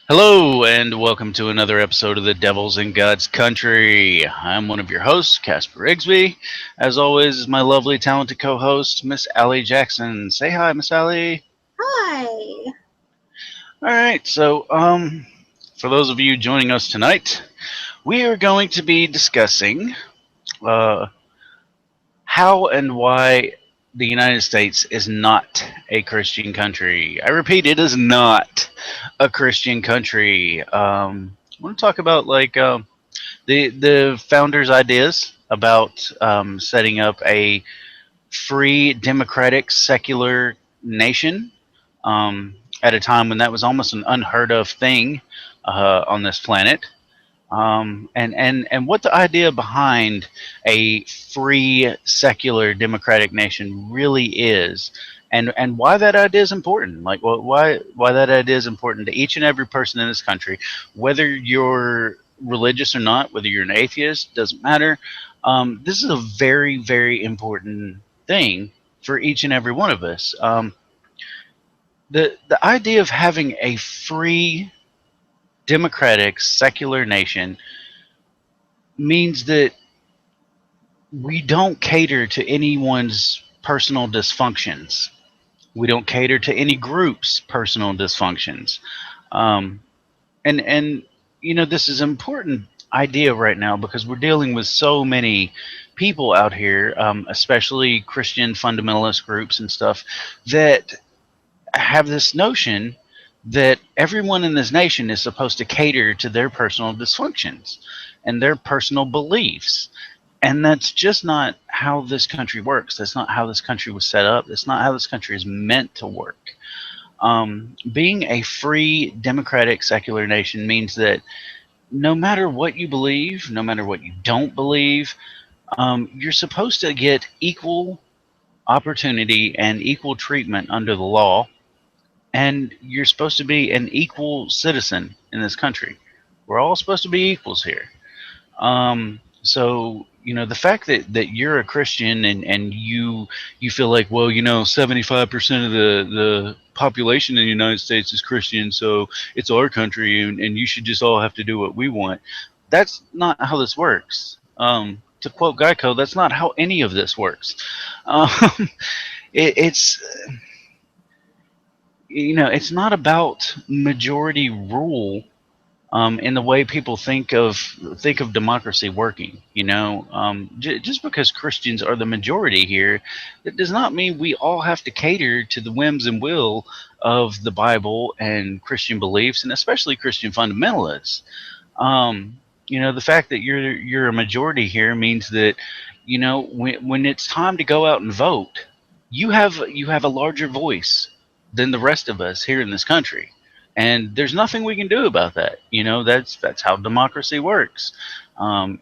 Hello, and welcome to another episode of the Devils in God's Country. I'm one of your hosts, Casper Rigsby. As always, is my lovely, talented co-host, Miss Allie Jackson. Say hi, Miss Allie. Hi. All right, for those of you joining us tonight, we are going to be discussing uh, how and why the United States is not a Christian country. I repeat, it is not a Christian country. I want to talk about the founders' ideas about setting up a free, democratic, secular nation at a time when that was almost an unheard of thing on this planet. And what the idea behind a free, secular, democratic nation really is, and why that idea is important. Like, why that idea is important to each and every person in this country, whether you're religious or not, whether you're an atheist, doesn't matter. This is a very, very important thing for each and every one of us. The idea of having a free, democratic, secular nation means that we don't cater to anyone's personal dysfunctions. We don't cater to any group's personal dysfunctions. Um, and this is an important idea right now because we're dealing with so many people out here, especially Christian fundamentalist groups and stuff, that have this notion that everyone in this nation is supposed to cater to their personal dysfunctions and their personal beliefs. And that's just not how this country works. That's not how this country was set up. That's not how this country is meant to work. Being a free, democratic, secular nation means that no matter what you believe, no matter what you don't believe, you're supposed to get equal opportunity and equal treatment under the law, and you're supposed to be an equal citizen in this country. We're all supposed to be equals here. So the fact that you're a Christian and you feel like, well, 75% of the population in the United States is Christian, so it's our country, and you should just all have to do what we want. That's not how this works. To quote Geico, that's not how any of this works. Um, it's it's not about majority rule in the way people think of democracy working. Just because Christians are the majority here, that does not mean we all have to cater to the whims and will of the Bible and Christian beliefs, and especially Christian fundamentalists. The fact that you're a majority here means that when it's time to go out and vote, you have a larger voice than the rest of us here in this country, and there's nothing we can do about that. That's how democracy works.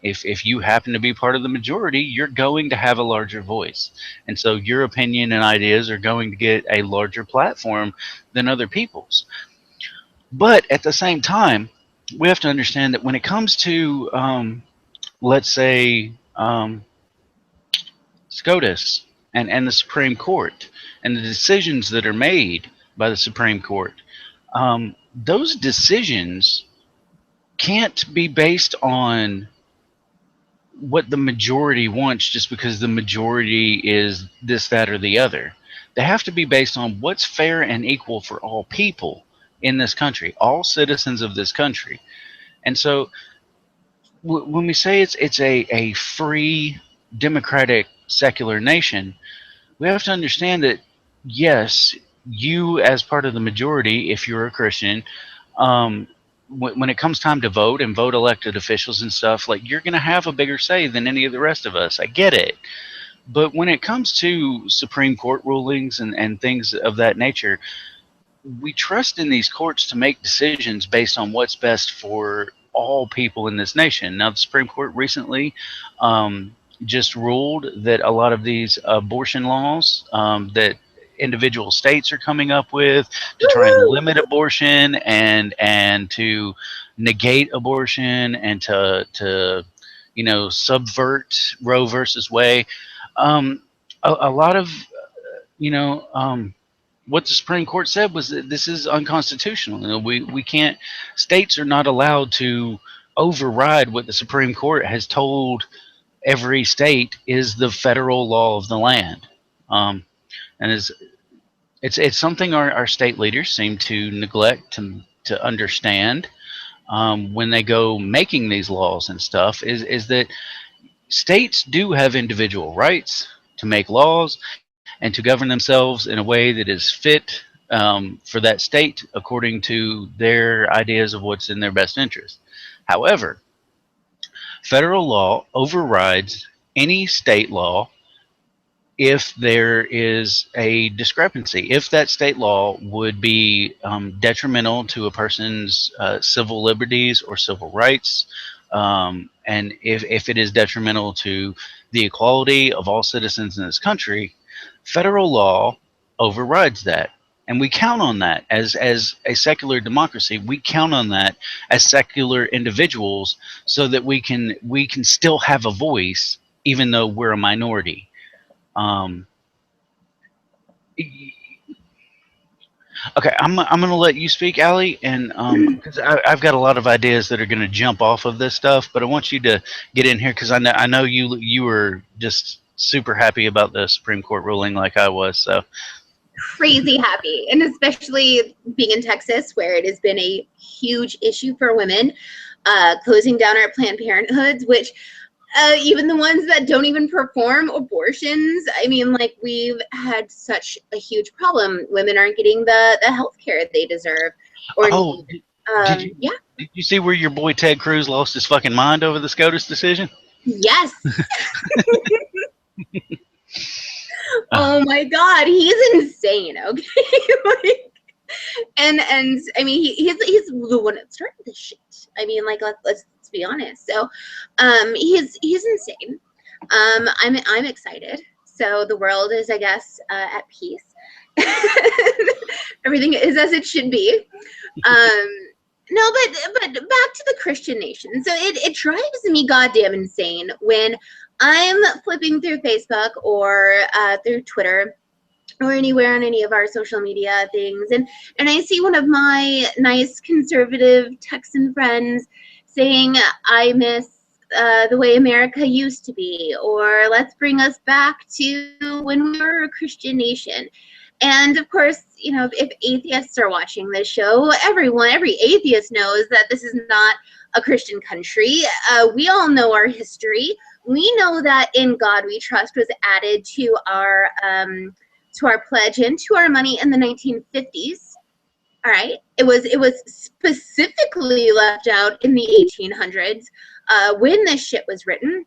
If you happen to be part of the majority, you're going to have a larger voice, and so your opinion and ideas are going to get a larger platform than other people's. But at the same time, we have to understand that when it comes to, let's say, SCOTUS and the Supreme Court and the decisions that are made by the Supreme Court, those decisions can't be based on what the majority wants just because the majority is this, that, or the other. They have to be based on what's fair and equal for all people in this country, all citizens of this country. And so when we say it's a free, democratic, secular nation, we have to understand that, yes, you, as part of the majority, if you're a Christian, um, when it comes time to vote and vote elected officials and stuff, like, you're going to have a bigger say than any of the rest of us. I get it. But when it comes to Supreme Court rulings and things of that nature, we trust in these courts to make decisions based on what's best for all people in this nation. Now, the Supreme Court recently just ruled that a lot of these abortion laws that individual states are coming up with to try and Woohoo! limit abortion and to negate abortion and to subvert Roe versus Wade. A lot of you know um, what the Supreme Court said was that this is unconstitutional. You know, we can't. States are not allowed to override what the Supreme Court has told every state is the federal law of the land. And it's something our state leaders seem to neglect to understand when they go making these laws and stuff. Is that states do have individual rights to make laws and to govern themselves in a way that is fit for that state according to their ideas of what's in their best interest. However, federal law overrides any state law if there is a discrepancy, if that state law would be detrimental to a person's civil liberties or civil rights, and if it is detrimental to the equality of all citizens in this country, federal law overrides that. And we count on that as a secular democracy. We count on that as secular individuals so that we can still have a voice even though we're a minority. Um, okay, I'm gonna let you speak, Allie, and because I've got a lot of ideas that are gonna jump off of this stuff, but I want you to get in here because I know you were just super happy about the Supreme Court ruling like I was. So Crazy happy, and especially being in Texas where it has been a huge issue for women, closing down our Planned Parenthoods, which even the ones that don't even perform abortions. I mean, like, we've had such a huge problem. Women aren't getting the health care they deserve or oh, need. yeah. Did you see where your boy Ted Cruz lost his fucking mind over the SCOTUS decision? Yes. Oh my God, he's insane. Okay. Like, and I mean, he's the one that started this shit. I mean, like, let's be honest. So he's insane. I'm excited. So the world is, I guess, at peace. Everything is as it should be. No, but back to the Christian nation. So it drives me goddamn insane when I'm flipping through Facebook or through Twitter or anywhere on any of our social media things, and I see one of my nice conservative Texan friends saying, I miss the way America used to be, or let's bring us back to when we were a Christian nation. And of course, you know, if atheists are watching this show, every atheist knows that this is not a Christian country. We all know our history. We know that "In God We Trust" was added to our pledge and to our money in the 1950s. All right, it was specifically left out in the 1800s when this shit was written.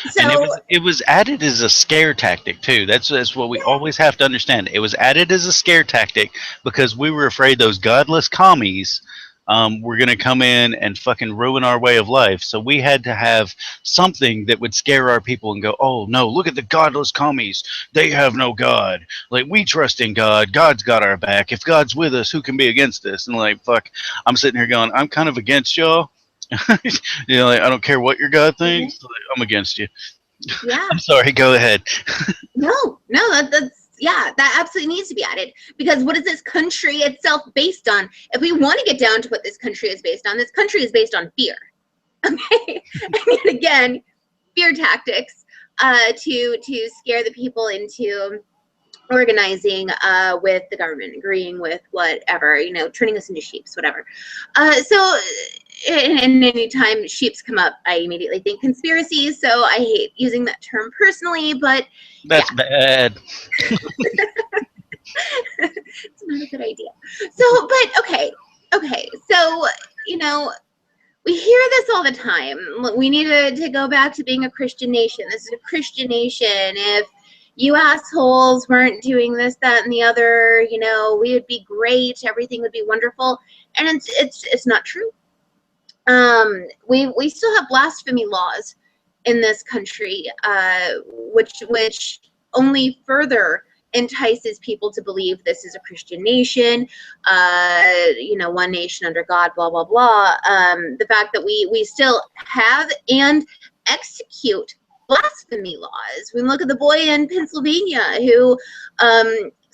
So, and it was added as a scare tactic too. That's what we always have to understand. It was added as a scare tactic because we were afraid those godless commies were going to come in and fucking ruin our way of life. So we had to have something that would scare our people and go, oh no, look at the godless commies. They have no God. Like, we trust in God. God's got our back. If God's with us, who can be against us? And like, fuck, I'm sitting here going, I'm kind of against y'all. You know, like, I don't care what your God thinks. Like, I'm against you. yeah. I'm sorry. Go ahead. No, that's yeah, that absolutely needs to be added, because what is this country itself based on? If we want to get down to what this country is based on, this country is based on fear. Okay, and again, fear tactics to scare the people into organizing with the government, agreeing with whatever, you know, turning us into sheeps, whatever. So, and anytime sheeps come up, I immediately think conspiracies. So I hate using that term personally, but that's bad. It's not a good idea. So, but okay. So, you know, we hear this all the time. We need to go back to being a Christian nation. This is a Christian nation. If you assholes weren't doing this, that, and the other, you know, we would be great. Everything would be wonderful. And it's not true. We still have blasphemy laws in this country, which only further entices people to believe this is a Christian nation, you know, one nation under God, blah, blah, blah. The fact that we still have and execute blasphemy laws. We look at the boy in Pennsylvania who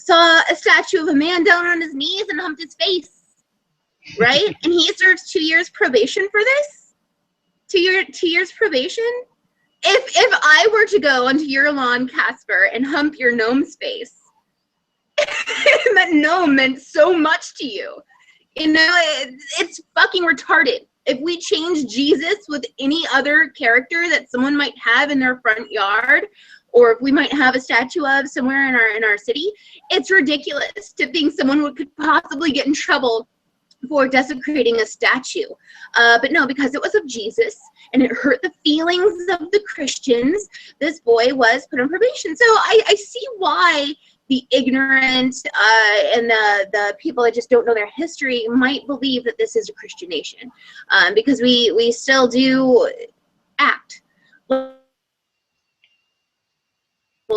saw a statue of a man down on his knees and humped his face, right? And he serves 2 years probation for this. 2 years probation. If I were to go onto your lawn, Casper, and hump your gnome's face, that gnome meant so much to you. You know, it's fucking retarded. If we change Jesus with any other character that someone might have in their front yard, or if we might have a statue of somewhere in our city, it's ridiculous to think someone could possibly get in trouble for desecrating a statue. But no, because it was of Jesus and it hurt the feelings of the Christians, this boy was put on probation. So I see why the ignorant and the people that just don't know their history might believe that this is a Christian nation, because we still do act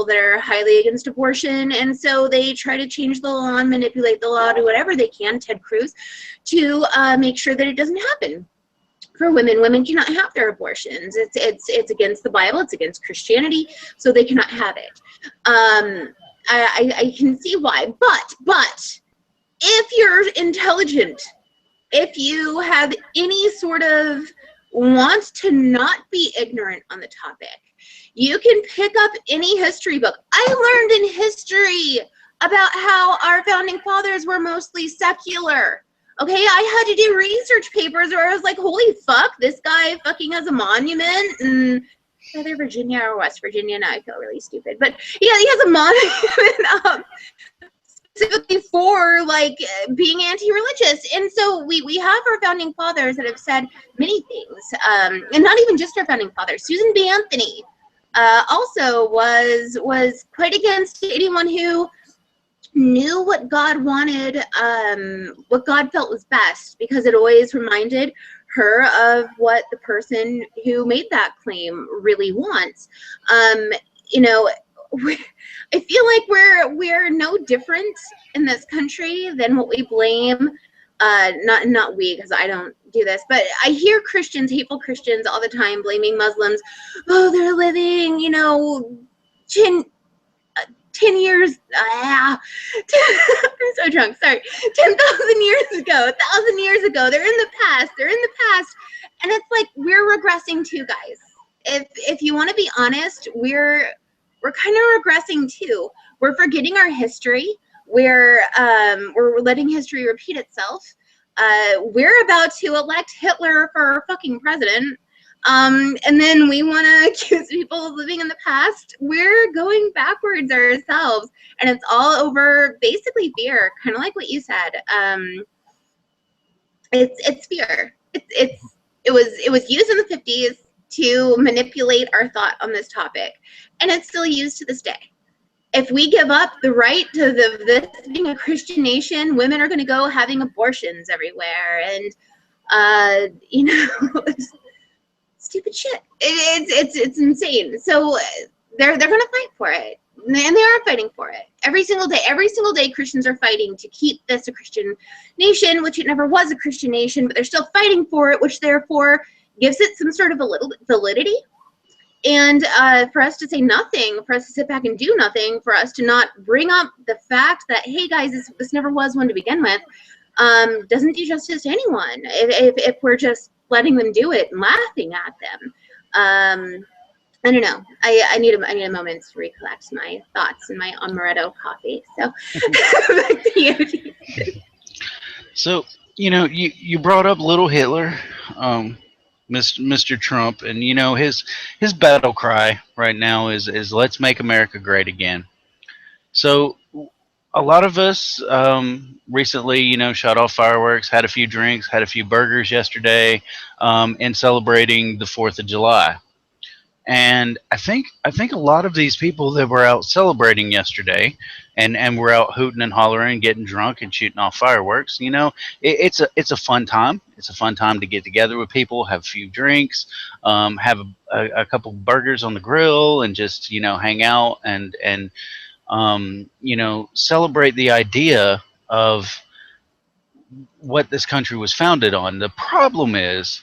that are highly against abortion, and so they try to change the law and manipulate the law, do whatever they can, Ted Cruz, to make sure that it doesn't happen for women. Women cannot have their abortions. It's against the Bible, it's against Christianity, so they cannot have it. I can see why, but if you're intelligent, if you have any sort of want to not be ignorant on the topic, you can pick up any history book. I learned in history about how our founding fathers were mostly secular. Okay, I had to do research papers where I was like, holy fuck, this guy fucking has a monument in either Virginia or West Virginia. Now I feel really stupid. But yeah, he has a monument specifically for like being anti-religious. And so we have our founding fathers that have said many things. And not even just our founding fathers. Susan B. Anthony also was quite against anyone who knew what God wanted, what God felt was best, because it always reminded her of what the person who made that claim really wants. You know, I feel like we're no different in this country than what we blame. Not we, because I don't do this, but I hear Christians, hateful Christians, all the time blaming Muslims. Oh, they're living, 10 years, I'm so drunk, sorry, 10,000 years ago, 1,000 years ago, they're in the past, and it's like, we're regressing too, guys. If you want to be honest, we're kind of regressing too. We're forgetting our history. We're letting history repeat itself. We're about to elect Hitler for fucking president. And then we want to accuse people of living in the past. We're going backwards ourselves, and it's all over basically fear, kind of like what you said. It's fear. It was used in the 50s to manipulate our thought on this topic, and it's still used to this day. If we give up the right to this being a Christian nation, women are going to go having abortions everywhere, and stupid shit. It's insane. So they're going to fight for it, and they are fighting for it every single day. Every single day, Christians are fighting to keep this a Christian nation, which it never was a Christian nation, but they're still fighting for it, which therefore gives it some sort of a little validity. And for us to say nothing, for us to sit back and do nothing, for us to not bring up the fact that, hey guys, this never was one to begin with, doesn't do justice to anyone. If we're just letting them do it and laughing at them, I don't know. I need a moment to recollect my thoughts and my amaretto coffee. So back to you. So you brought up little Hitler. Mr. Trump, and his battle cry right now is "Let's make America great again." So a lot of us recently, shot off fireworks, had a few drinks, had a few burgers yesterday, in celebrating the 4th of July. And I think a lot of these people that were out celebrating yesterday, and were out hooting and hollering, getting drunk and shooting off fireworks, it's a fun time. It's a fun time to get together with people, have a few drinks, have a couple burgers on the grill, and just hang out and celebrate the idea of what this country was founded on. The problem is,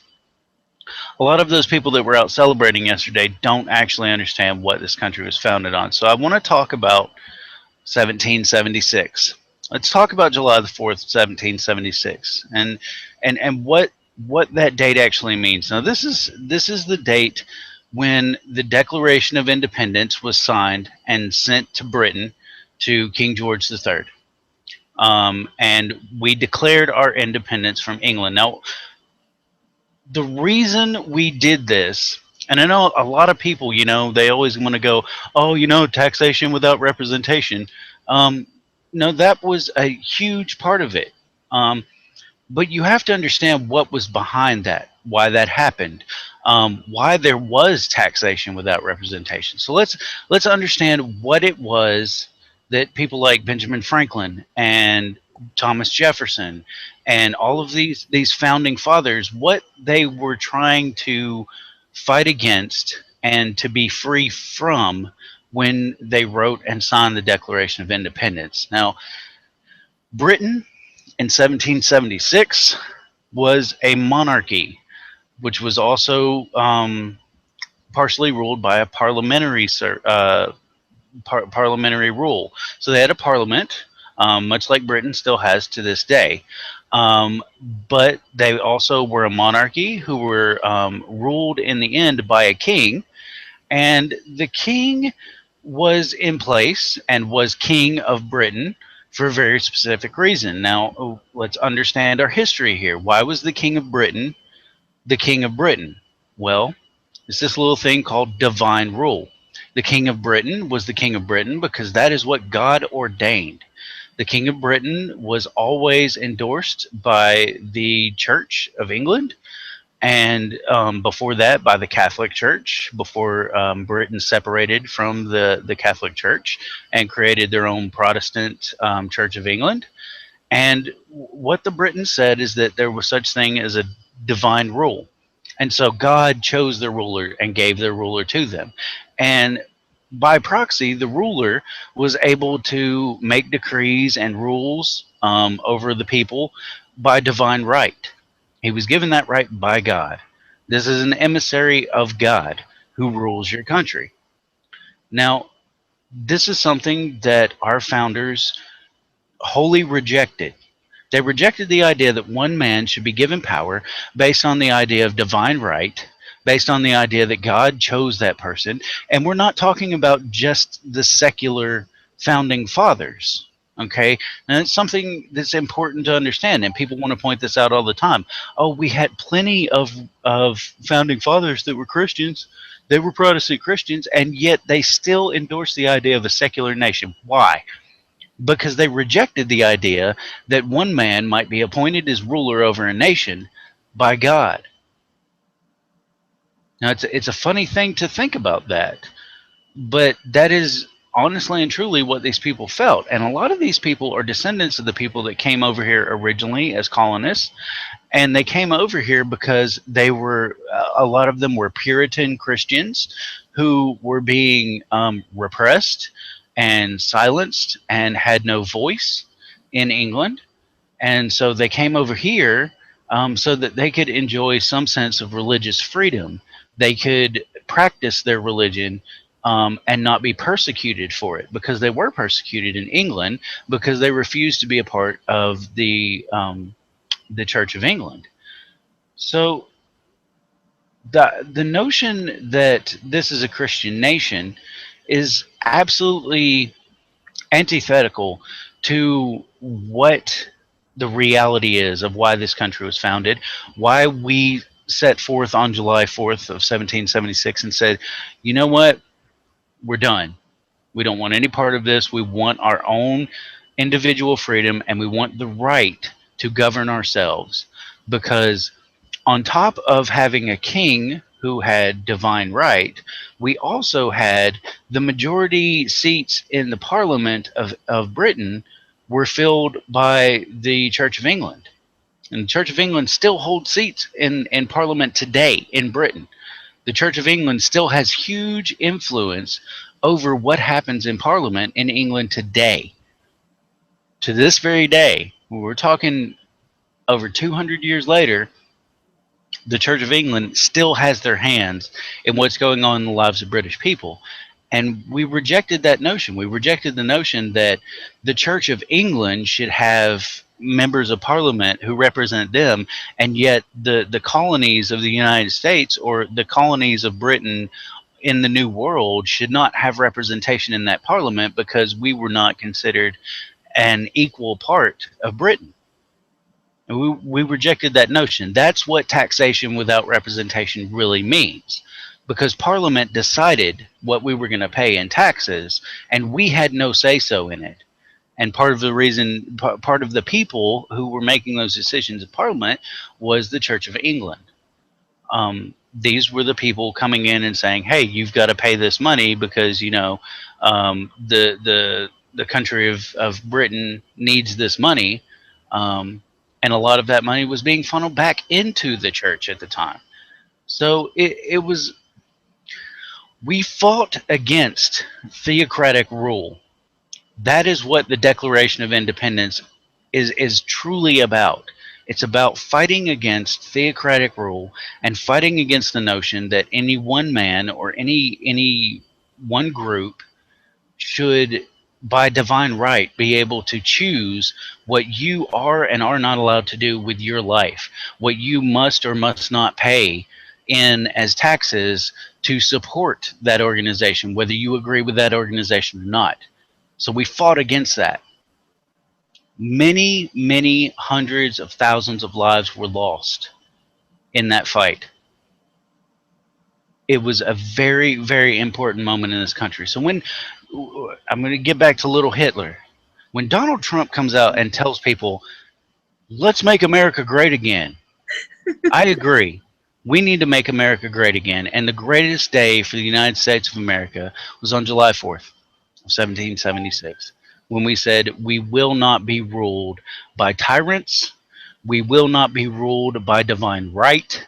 a lot of those people that were out celebrating yesterday don't actually understand what this country was founded on. So I want to talk about 1776. Let's talk about July the 4th, 1776, and what that date actually means. Now, this is the date when the Declaration of Independence was signed and sent to Britain to King George III. And we declared our independence from England. Now, the reason we did this, and I know a lot of people, they always want to go, oh, taxation without representation. Um, no, that was a huge part of it. But you have to understand what was behind that, why that happened, why there was taxation without representation. So let's understand what it was that people like Benjamin Franklin and Thomas Jefferson and all of these founding fathers, what they were trying to fight against and to be free from when they wrote and signed the Declaration of Independence. Now, Britain in 1776 was a monarchy, which was also partially ruled by a parliamentary rule. So they had a parliament, much like Britain still has to this day. Um, but they also were a monarchy who were ruled in the end by a king, and the king was in place and was king of Britain for a very specific reason. Now, let's understand our history here. Why was the king of Britain the king of Britain? Well, it's this little thing called divine rule. The king of Britain was the king of Britain because that is what God ordained. The king of Britain was always endorsed by the Church of England, and before that by the Catholic Church, before Britain separated from the Catholic Church and created their own Protestant Church of England. And what the Britons said is that there was such thing as a divine rule. And so God chose their ruler and gave their ruler to them. And by proxy, the ruler was able to make decrees and rules over the people by divine right. He was given that right by God. This is an emissary of God who rules your country. Now, this is something that our founders wholly rejected. They rejected the idea that one man should be given power based on the idea of divine right, based on the idea that God chose that person. And we're not talking about just the secular founding fathers. Okay, and it's something that's important to understand, and people want to point this out all the time. Oh, we had plenty of founding fathers that were Christians. They were Protestant Christians, and yet they still endorsed the idea of a secular nation. Why? Because they rejected the idea that one man might be appointed as ruler over a nation by God. Now, it's a funny thing to think about that, but that is honestly and truly what these people felt. And a lot of these people are descendants of the people that came over here originally as colonists, and they came over here because they were a lot of them were Puritan Christians who were being repressed and silenced and had no voice in England. And so they came over here so that they could enjoy some sense of religious freedom. They could practice their religion and not be persecuted for it, because they were persecuted in England because they refused to be a part of the Church of England. So the notion that this is a Christian nation is absolutely antithetical to what the reality is of why this country was founded, why we set forth on July 4th of 1776 and said, you know what, we're done. We don't want any part of this. We want our own individual freedom, and we want the right to govern ourselves. Because on top of having a king who had divine right, we also had the majority seats in the Parliament of Britain were filled by the Church of England. And the Church of England still holds seats in Parliament today in Britain. The Church of England still has huge influence over what happens in Parliament in England today. To this very day, we're talking over 200 years later, the Church of England still has their hands in what's going on in the lives of British people. And we rejected that notion. We rejected the notion that the Church of England should have members of parliament who represent them, and yet the colonies of the United States or the colonies of Britain in the New World should not have representation in that parliament because we were not considered an equal part of Britain. We rejected that notion. That's what taxation without representation really means. Because Parliament decided what we were going to pay in taxes, and we had no say so in it. And part of the reason, part of the people who were making those decisions in Parliament was the Church of England. These were the people coming in and saying, "Hey, you've got to pay this money because the country of Britain needs this money." And a lot of that money was being funneled back into the church at the time. So it was, we fought against theocratic rule. That is what the Declaration of Independence is truly about. It's about fighting against theocratic rule and fighting against the notion that any one man or any one group should, by divine right, be able to choose what you are and are not allowed to do with your life, what you must or must not pay in as taxes to support that organization, whether you agree with that organization or not. So we fought against that. Many, many hundreds of thousands of lives were lost in that fight. It was a very, very important moment in this country. So when I'm going to get back to little Hitler, when Donald Trump comes out and tells people, let's make America great again, I agree. We need to make America great again. And the greatest day for the United States of America was on July 4th, 1776, when we said, we will not be ruled by tyrants. We will not be ruled by divine right.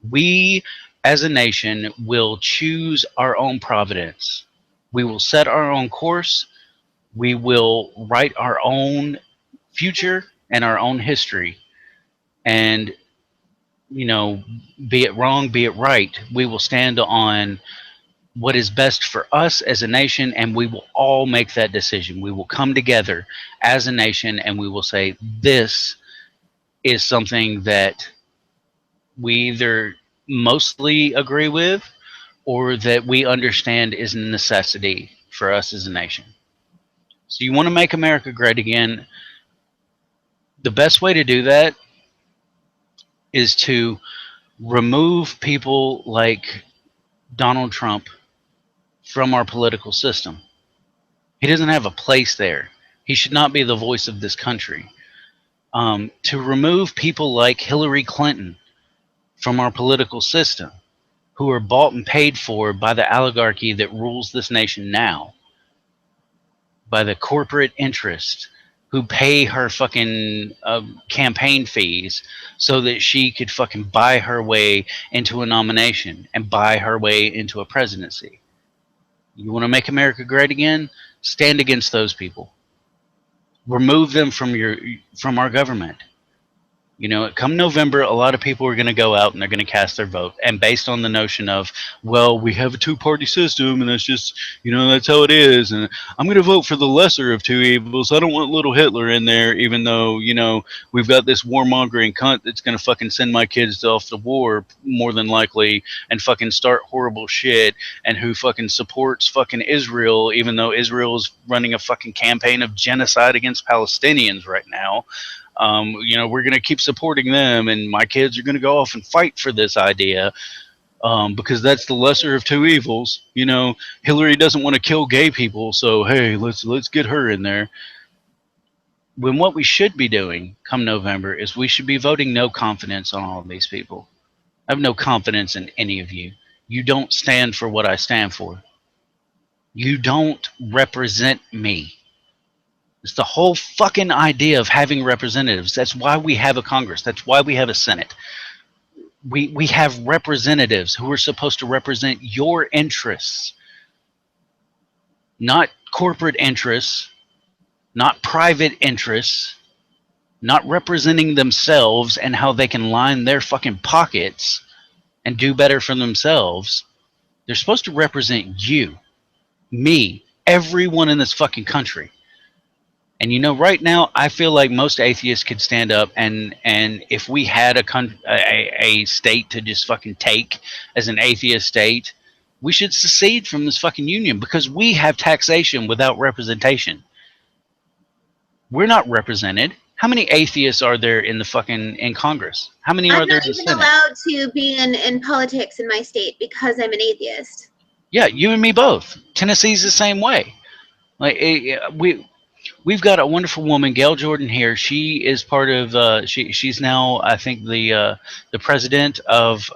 We, as a nation, will choose our own providence. We will set our own course. We will write our own future and our own history. And, be it wrong, be it right, we will stand on what is best for us as a nation, and we will all make that decision. We will come together as a nation, and we will say, this is something that we either mostly agree with or that we understand is a necessity for us as a nation. So you want to make America great again. The best way to do that is to remove people like Donald Trump from our political system. He doesn't have a place there. He should not be the voice of this country. To remove people like Hillary Clinton from our political system, who are bought and paid for by the oligarchy that rules this nation now, by the corporate interest who pay her fucking campaign fees so that she could fucking buy her way into a nomination and buy her way into a presidency. You want to make America great again? Stand against those people. Remove them from our government. Come November, a lot of people are going to go out and they're going to cast their vote. And based on the notion of, well, we have a two-party system and that's just, that's how it is. And I'm going to vote for the lesser of two evils. I don't want little Hitler in there, even though, we've got this warmongering cunt that's going to fucking send my kids off to war more than likely and fucking start horrible shit, and who fucking supports fucking Israel, even though Israel is running a fucking campaign of genocide against Palestinians right now. We're going to keep supporting them, and my kids are going to go off and fight for this idea because that's the lesser of two evils. Hillary doesn't want to kill gay people, so hey, let's get her in there. When what we should be doing come November is we should be voting no confidence on all of these people. I have no confidence in any of you. You don't stand for what I stand for. You don't represent me. It's the whole fucking idea of having representatives. That's why we have a Congress. That's why we have a Senate. We have representatives who are supposed to represent your interests, not corporate interests, not private interests, not representing themselves and how they can line their fucking pockets and do better for themselves. They're supposed to represent you. Me, everyone in this fucking country. And right now, I feel like most atheists could stand up, and if we had a state to just fucking take as an atheist state, we should secede from this fucking union because we have taxation without representation. We're not represented. How many atheists are there in the fucking in Congress? How many I'm are there not in the even Senate? allowed to be in politics in my state because I'm an atheist. Yeah, you and me both. Tennessee's the same way. Like we've got a wonderful woman, Gail Jordan here. She is part of. She's now, I think, the president of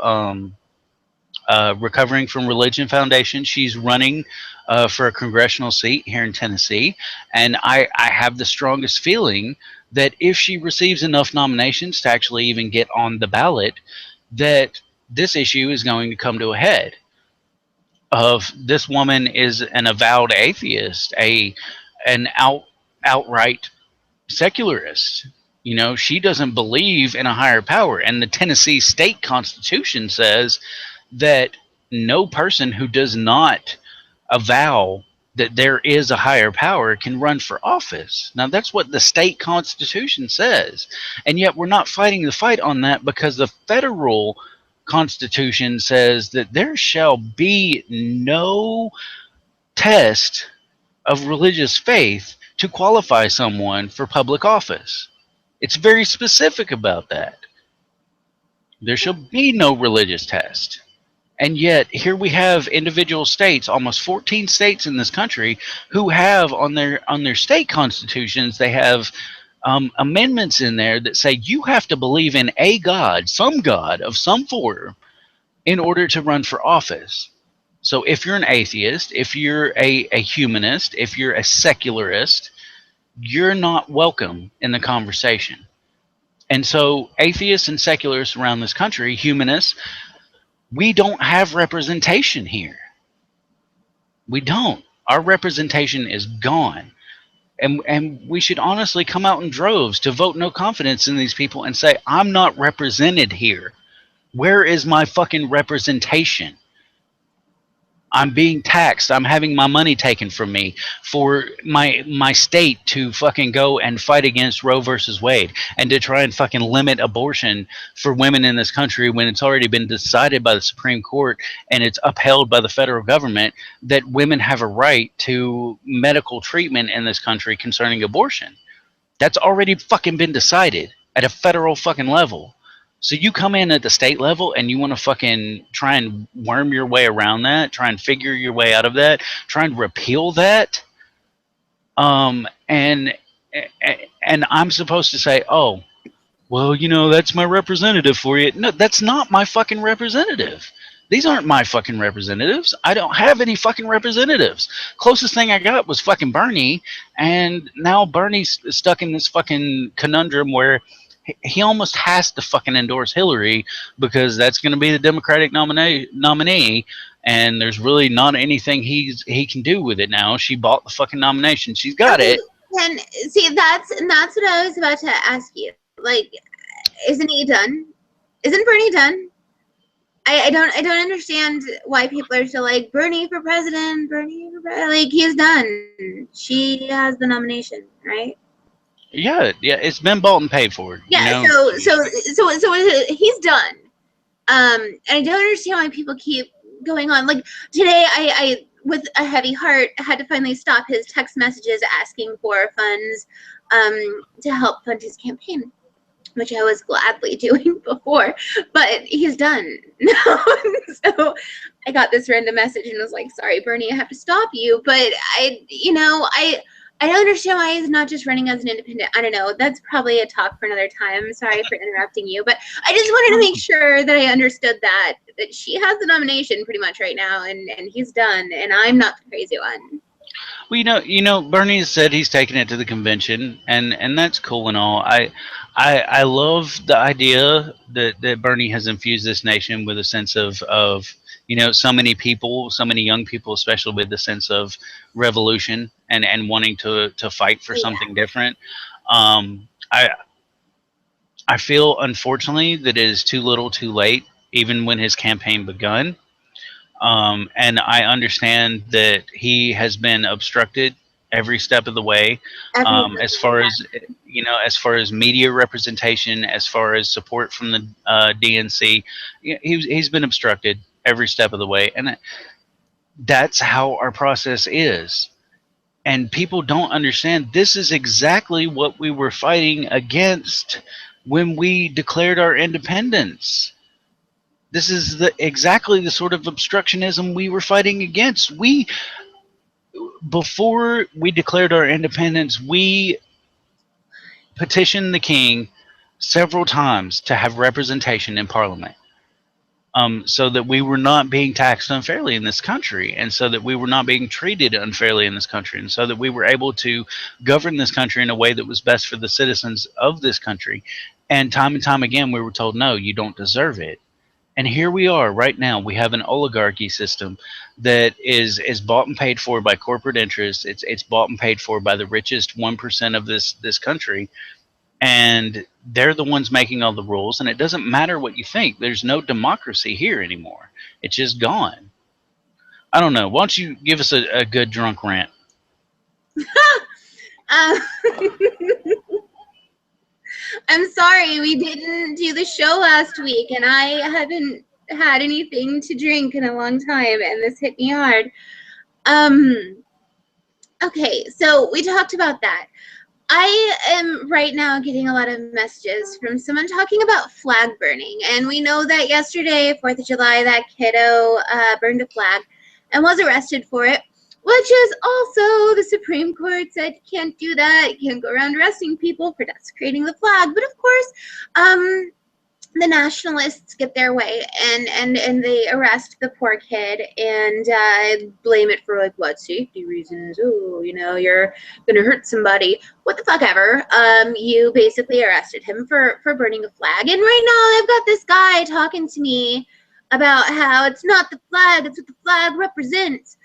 Recovering from Religion Foundation. She's running for a congressional seat here in Tennessee, and I have the strongest feeling that if she receives enough nominations to actually even get on the ballot, that this issue is going to come to a head. Of this woman is an avowed atheist, an outright secularist. She doesn't believe in a higher power. And the Tennessee state constitution says that no person who does not avow that there is a higher power can run for office. Now, that's what the state constitution says. And yet, we're not fighting the fight on that because the federal constitution says that there shall be no test of religious faith to qualify someone for public office. It's very specific about that. There shall be no religious test. And yet, here we have individual states, almost 14 states in this country, who have on their state constitutions, they have amendments in there that say you have to believe in a god of some form, in order to run for office. So if you're an atheist, if you're a humanist, if you're a secularist, you're not welcome in the conversation. And so atheists and secularists around this country, humanists, we don't have representation here. We don't. Our representation is gone. And we should honestly come out in droves to vote no confidence in these people and say, I'm not represented here. Where is my fucking representation? I'm being taxed. I'm having my money taken from me for my state to fucking go and fight against Roe versus Wade and to try and fucking limit abortion for women in this country when it's already been decided by the Supreme Court and it's upheld by the federal government that women have a right to medical treatment in this country concerning abortion. That's already fucking been decided at a federal fucking level. So you come in at the state level and you want to fucking try and worm your way around that, try and figure your way out of that, try and repeal that. And I'm supposed to say, oh, well, that's my representative for you. No, that's not my fucking representative. These aren't my fucking representatives. I don't have any fucking representatives. Closest thing I got was fucking Bernie, and now Bernie's stuck in this fucking conundrum where he almost has to fucking endorse Hillary because that's going to be the Democratic nominee, and there's really not anything he can do with it now. She bought the fucking nomination. She's got Okay, it. and see that's what I was about to ask you. Like, isn't he done? Isn't Bernie done? I don't understand why people are still like Bernie for president, like he's done. She has the nomination, right? Yeah, it's been bought and paid for. Yeah, so he's done. And I don't understand why people keep going on. Like today, I with a heavy heart had to finally stop his text messages asking for funds to help fund his campaign, which I was gladly doing before, but he's done now. So I got this random message and was like, sorry, Bernie, I have to stop you. But I don't understand why he's not just running as an independent. I don't know. That's probably a talk for another time. Sorry for interrupting you, but I just wanted to make sure that I understood that she has the nomination pretty much right now, and he's done, and I'm not the crazy one. Well, Bernie said he's taking it to the convention, and that's cool and all. I love the idea that Bernie has infused this nation with a sense of so many people, so many young people, especially with the sense of revolution and wanting to fight for something different. I feel unfortunately that it is too little, too late, even when his campaign begun. And I understand that he has been obstructed every step of the way, as Everything. far as as far as media representation, as far as support from the DNC. He's been obstructed every step of the way, and that's how our process is. And people don't understand this is exactly what we were fighting against when we declared our independence. This is exactly the sort of obstructionism we were fighting against. We Before we declared our independence, we petitioned the king several times to have representation in parliament, so that we were not being taxed unfairly in this country, and so that we were not being treated unfairly in this country, and so that we were able to govern this country in a way that was best for the citizens of this country. And time again, we were told, no, you don't deserve it. And here we are right now. We have an oligarchy system that is bought and paid for by corporate interests. It's bought and paid for by the richest 1% of this country, and they're the ones making all the rules. And it doesn't matter what you think. There's no democracy here anymore. It's just gone. I don't know. Why don't you give us a good drunk rant? Uh, I'm sorry we didn't do the show last week, and I haven't had anything to drink in a long time, and this hit me hard. Okay, so we talked about that. I am right now getting a lot of messages from someone talking about flag burning, and we know that yesterday, 4th of July, that kiddo burned a flag and was arrested for it, which is also the Supreme Court said you can't do that. You can't go around arresting people for desecrating the flag. But of course, the nationalists get their way, and they arrest the poor kid and blame it for like what safety reasons. Oh, you're gonna hurt somebody. What the fuck ever. You basically arrested him for burning a flag, and right now I've got this guy talking to me about how it's not the flag, it's what the flag represents.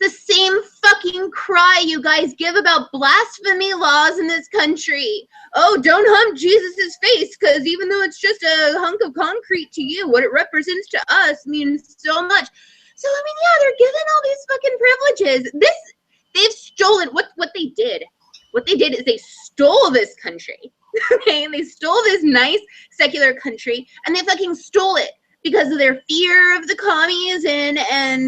The same fucking cry you guys give about blasphemy laws in this country. Oh, don't hump Jesus's face, because even though it's just a hunk of concrete to you, what it represents to us means so much. So, I mean, yeah, they're given all these fucking privileges. They've stolen, what they did. What they did is they stole this country, okay? They stole this nice secular country, and they fucking stole it because of their fear of the commies and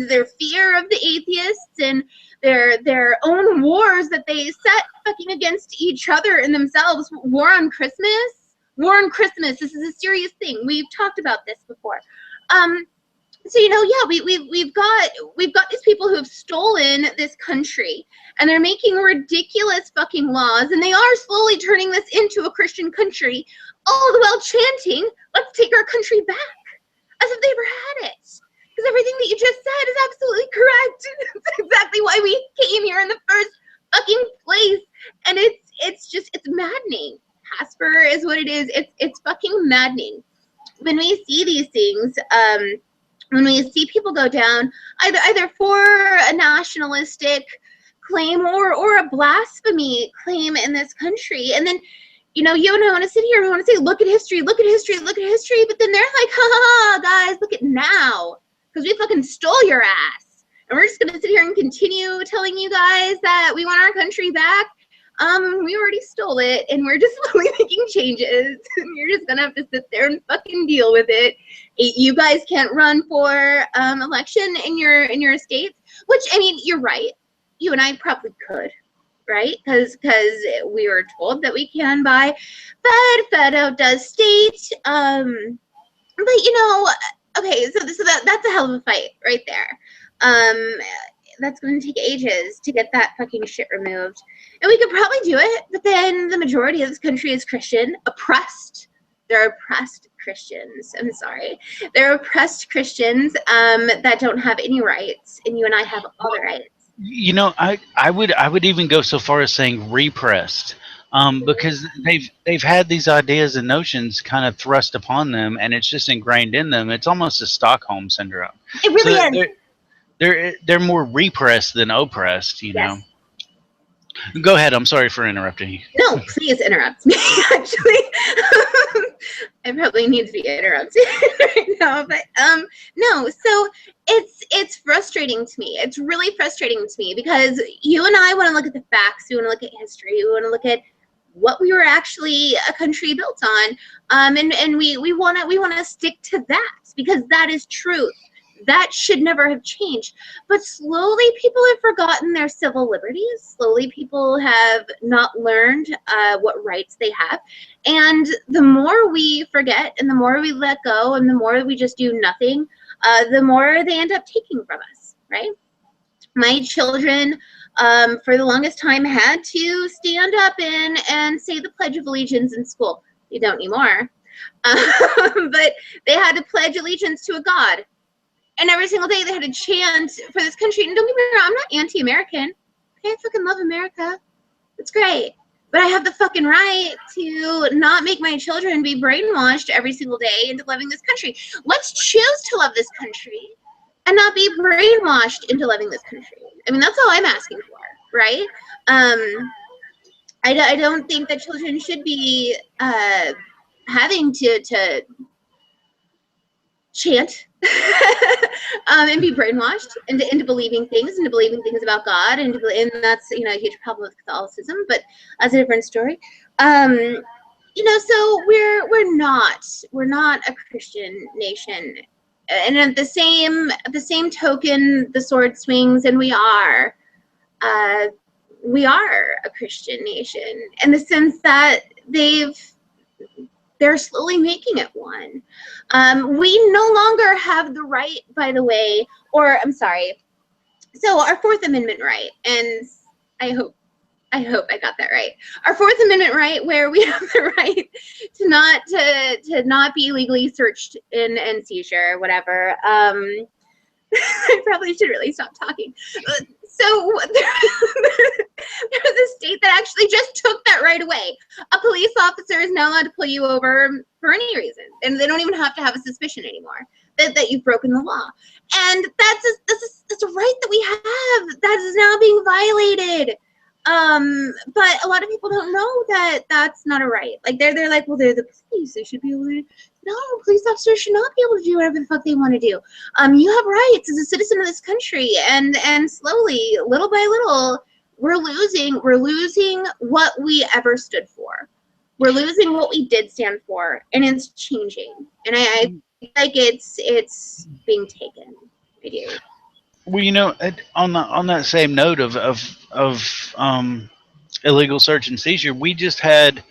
their fear of the atheists and their own wars that they set fucking against each other and themselves. War on Christmas. This is a serious thing. We've talked about this before. So yeah, we've got these people who have stolen this country, and they're making ridiculous fucking laws, and they are slowly turning this into a Christian country, all the while chanting, "Let's take our country back," as if they ever had it. Because everything that you just said is absolutely correct. That's exactly why we came here in the first fucking place. And it's maddening. Casper is what it is. It's fucking maddening. When we see these things, when we see people go down either for a nationalistic claim or a blasphemy claim in this country, and then you and I want to sit here and we want to say, look at history, but then they're like, ha, guys, look at now, because we fucking stole your ass, and we're just going to sit here and continue telling you guys that we want our country back. We already stole it, and we're just slowly making changes, and you're just going to have to sit there and fucking deal with it. You guys can't run for election in your states, which, I mean, you're right. You and I probably could. Right? Because we were told that we can buy Fed out does state. But okay, so that's a hell of a fight right there. That's going to take ages to get that fucking shit removed, and we could probably do it. But then the majority of this country is Christian, oppressed. They're oppressed Christians. I'm sorry, they're oppressed Christians that don't have any rights, and you and I have all the rights. I would even go so far as saying repressed, because they've had these ideas and notions kind of thrust upon them, and it's just ingrained in them. It's almost a Stockholm syndrome. It really is. They're more repressed than oppressed. Yes. Go ahead. I'm sorry for interrupting you. No, please interrupt me. Actually, I probably need to be interrupted right now, but no. So it's frustrating to me. It's really frustrating to me because you and I want to look at the facts. We want to look at history. We want to look at what we were actually a country built on, and we want to stick to that because that is truth. That should never have changed. But slowly, people have forgotten their civil liberties. Slowly, people have not learned what rights they have. And the more we forget and the more we let go and the more we just do nothing, the more they end up taking from us, right? My children, for the longest time, had to stand up and say the Pledge of Allegiance in school. They don't anymore. But they had to pledge allegiance to a god. And every single day they had to chant for this country. And don't get me wrong, I'm not anti-American. Okay, I fucking love America. It's great. But I have the fucking right to not make my children be brainwashed every single day into loving this country. Let's choose to love this country and not be brainwashed into loving this country. I mean, that's all I'm asking for, right? I don't think that children should be having to chant and be brainwashed into believing things about God, and that's a huge problem with Catholicism, but that's a different story. So we're not a Christian nation, and at the same token, the sword swings, and we are a Christian nation in the sense that they're slowly making it one. We no longer have the right, by the way, or I'm sorry. So our Fourth Amendment right, and I hope I got that right. Our Fourth Amendment right, where we have the right to not be legally searched and seizure, or whatever. I probably should really stop talking. So there was a state that actually just took that right away. A police officer is now allowed to pull you over for any reason, and they don't even have to have a suspicion anymore that you've broken the law. And that's a right that we have that is now being violated. But a lot of people don't know that that's not a right. Like they're like, well, they're the police. They should be able to. No, police officers should not be able to do whatever the fuck they want to do. You have rights as a citizen of this country, and slowly, little by little, we're losing what we ever stood for. We're losing what we did stand for, and it's changing. And I feel like it's being taken. I do. Well, on that same note of illegal search and seizure, we just had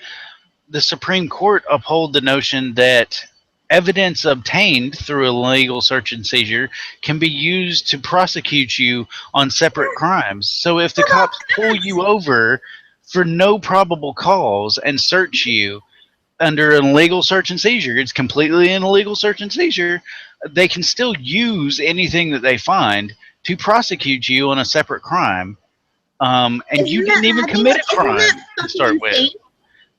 the Supreme Court uphold the notion that evidence obtained through illegal search and seizure can be used to prosecute you on separate crimes. So if the cops pull you over for no probable cause and search you under an illegal search and seizure, it's completely an illegal search and seizure, they can still use anything that they find to prosecute you on a separate crime. And you didn't even commit a crime to start with.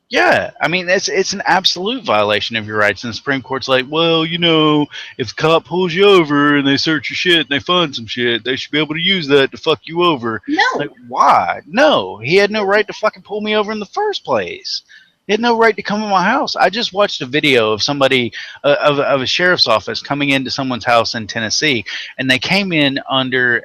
Yeah, I mean it's an absolute violation of your rights, and the Supreme Court's like, well, if the cop pulls you over and they search your shit and they find some shit, they should be able to use that to fuck you over. No. Like, why? No, he had no right to fucking pull me over in the first place. He had no right to come in my house. I just watched a video of somebody of a sheriff's office coming into someone's house in Tennessee, and they came in under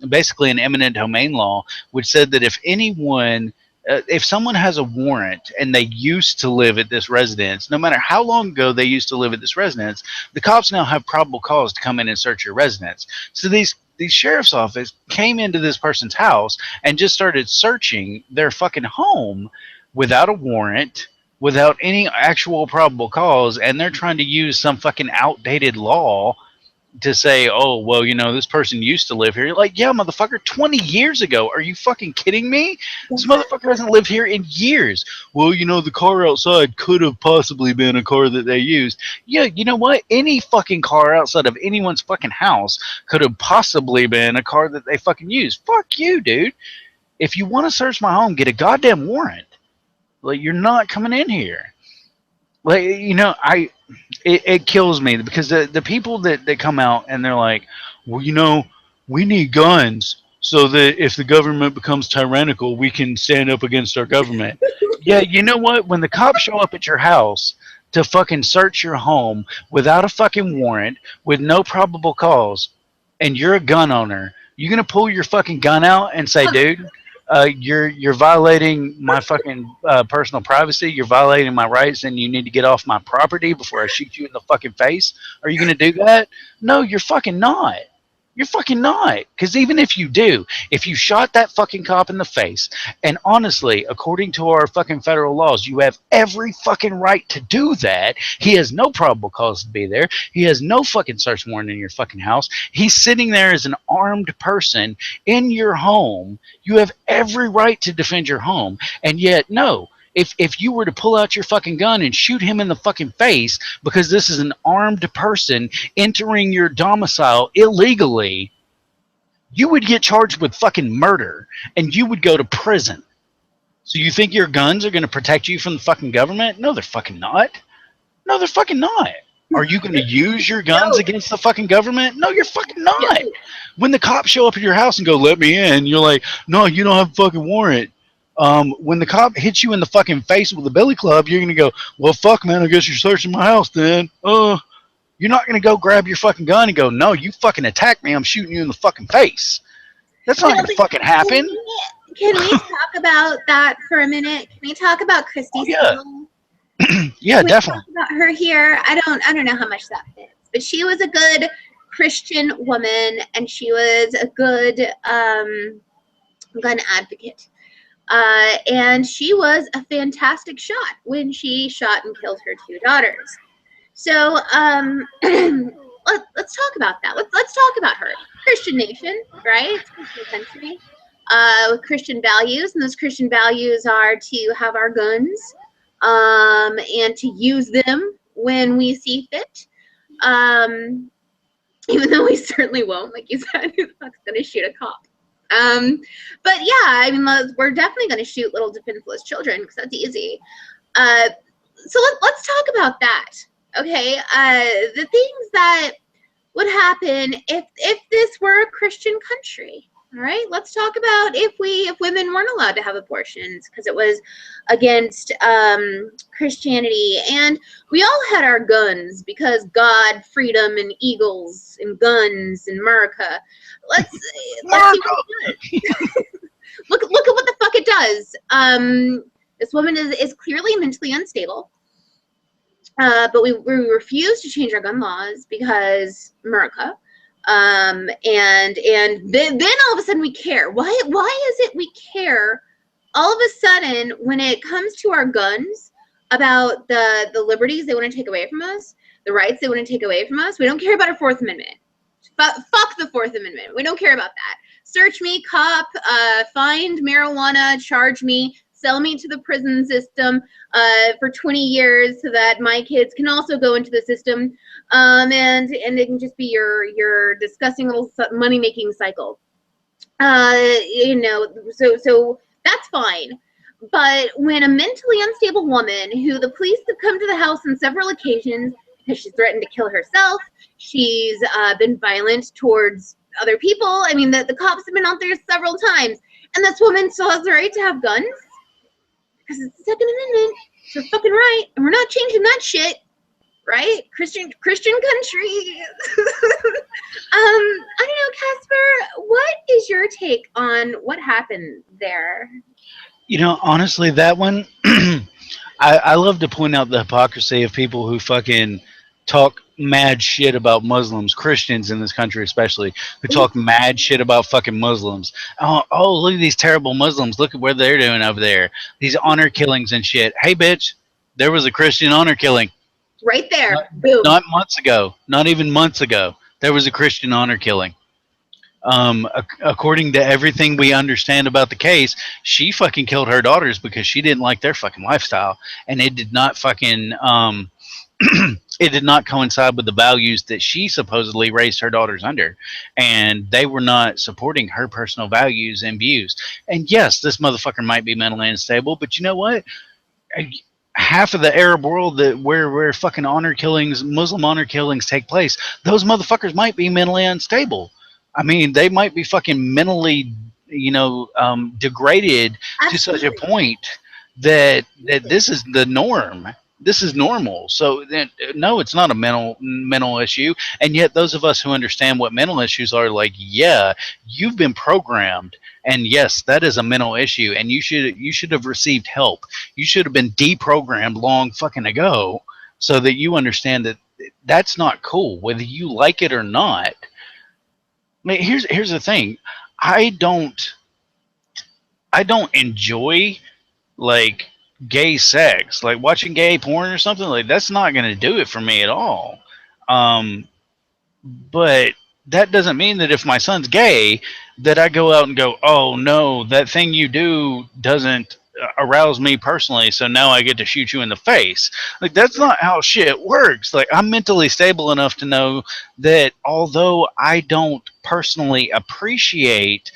basically an eminent domain law, which said that if someone has a warrant and they used to live at this residence, no matter how long ago they used to live at this residence, the cops now have probable cause to come in and search your residence. So these sheriff's office came into this person's house and just started searching their fucking home without a warrant, without any actual probable cause, and they're trying to use some fucking outdated law to say, oh, well, this person used to live here. You're like, yeah, motherfucker, 20 years ago. Are you fucking kidding me? This motherfucker hasn't lived here in years. Well, the car outside could have possibly been a car that they used. Yeah, you know what? Any fucking car outside of anyone's fucking house could have possibly been a car that they fucking used. Fuck you, dude. If you want to search my home, get a goddamn warrant. Like, you're not coming in here. Like, it kills me because the people that come out and they're like, well, we need guns so that if the government becomes tyrannical, we can stand up against our government. Yeah, you know what? When the cops show up at your house to fucking search your home without a fucking warrant, with no probable cause, and you're a gun owner, you gonna pull your fucking gun out and say, dude, you're violating my fucking personal privacy. You're violating my rights, and you need to get off my property before I shoot you in the fucking face. Are you gonna do that? No, you're fucking not. You're fucking not. Because even if you do, if you shot that fucking cop in the face, and honestly, according to our fucking federal laws, you have every fucking right to do that. He has no probable cause to be there. He has no fucking search warrant in your fucking house. He's sitting there as an armed person in your home. You have every right to defend your home. And yet, no. If you were to pull out your fucking gun and shoot him in the fucking face because this is an armed person entering your domicile illegally, you would get charged with fucking murder and you would go to prison. So you think your guns are going to protect you from the fucking government? No, they're fucking not. No, they're fucking not. Are you going to use your guns against the fucking government? No, you're fucking not. When the cops show up at your house and go, let me in, you're like, no, you don't have a fucking warrant. When the cop hits you in the fucking face with a billy club, you're going to go, well, fuck, man, I guess you're searching my house then. You're not going to go grab your fucking gun and go, no, you fucking attacked me, I'm shooting you in the fucking face. That's not going to fucking happen. Can we talk about that for a minute? Can we talk about Christy? Yeah. Yeah, Can we definitely. talk about her here? I don't know how much that fits, but she was a good Christian woman, and she was a good gun advocate. And she was a fantastic shot when she shot and killed her two daughters. So let's talk about that. Let's talk about her. Christian nation, right? It's Christian country with Christian values, and those Christian values are to have our guns and to use them when we see fit. Even though we certainly won't, like you said, who's going to shoot a cop? But yeah, I mean, we're definitely going to shoot little defenseless children because that's easy. So let's talk about that. Okay, the things that would happen if this were a Christian country. All right, let's talk about if women weren't allowed to have abortions because it was against Christianity, and we all had our guns because God, freedom, and eagles, and guns, and America. Let's see what it does. look at what the fuck it does. This woman is clearly mentally unstable. But we refuse to change our gun laws because America. And then all of a sudden we care. Why is it we care all of a sudden when it comes to our guns about the liberties they want to take away from us, the rights they want to take away from us? We don't care about our Fourth Amendment. Fuck the Fourth Amendment. We don't care about that. Search me, cop, find marijuana, charge me, sell me to the prison system for 20 years so that my kids can also go into the system, and it can just be your disgusting little money-making cycle. So that's fine. But when a mentally unstable woman who the police have come to the house on several occasions because she's threatened to kill herself, she's been violent towards other people. I mean, the cops have been out there several times, and this woman still has the right to have guns because it's the Second Amendment. It's her fucking right, and we're not changing that shit, right? Christian country. I don't know, Casper. What is your take on what happened there? You know, honestly, that one, I love to point out the hypocrisy of people who fucking talk mad shit about Muslims, Christians in this country especially, who talk mad shit about fucking Muslims. Oh, look at these terrible Muslims. Look at what they're doing over there. These honor killings and shit. Hey, bitch, there was a Christian honor killing. Right there. Boom. Not months ago. Not even months ago. There was a Christian honor killing. According to everything we understand about the case, she fucking killed her daughters because she didn't like their fucking lifestyle, and it did not fucking it did not coincide with the values that she supposedly raised her daughters under, and they were not supporting her personal values and views. And yes, this motherfucker might be mentally unstable, but you know what? Half of the Arab world where fucking honor killings, Muslim honor killings take place, those motherfuckers might be mentally unstable. I mean, they might be fucking mentally, degraded to such a point that this is the norm. this is normal. So no, it's not a mental issue. And yet those of us who understand what mental issues are, like, yeah, you've been programmed, and yes, that is a mental issue, and you should have received help. You should have been deprogrammed long fucking ago, so that you understand that that's not cool, whether you like it or not. I mean, here's the thing. I don't I don't enjoy, like, gay sex, like watching gay porn or something. Like, that's not going to do it for me at all. Um, but that doesn't mean that if my son's gay, that I go out and go, oh no, that thing you do doesn't arouse me personally, so now I get to shoot you in the face. Like, that's not how shit works. Like, I'm mentally stable enough to know that although I don't personally appreciate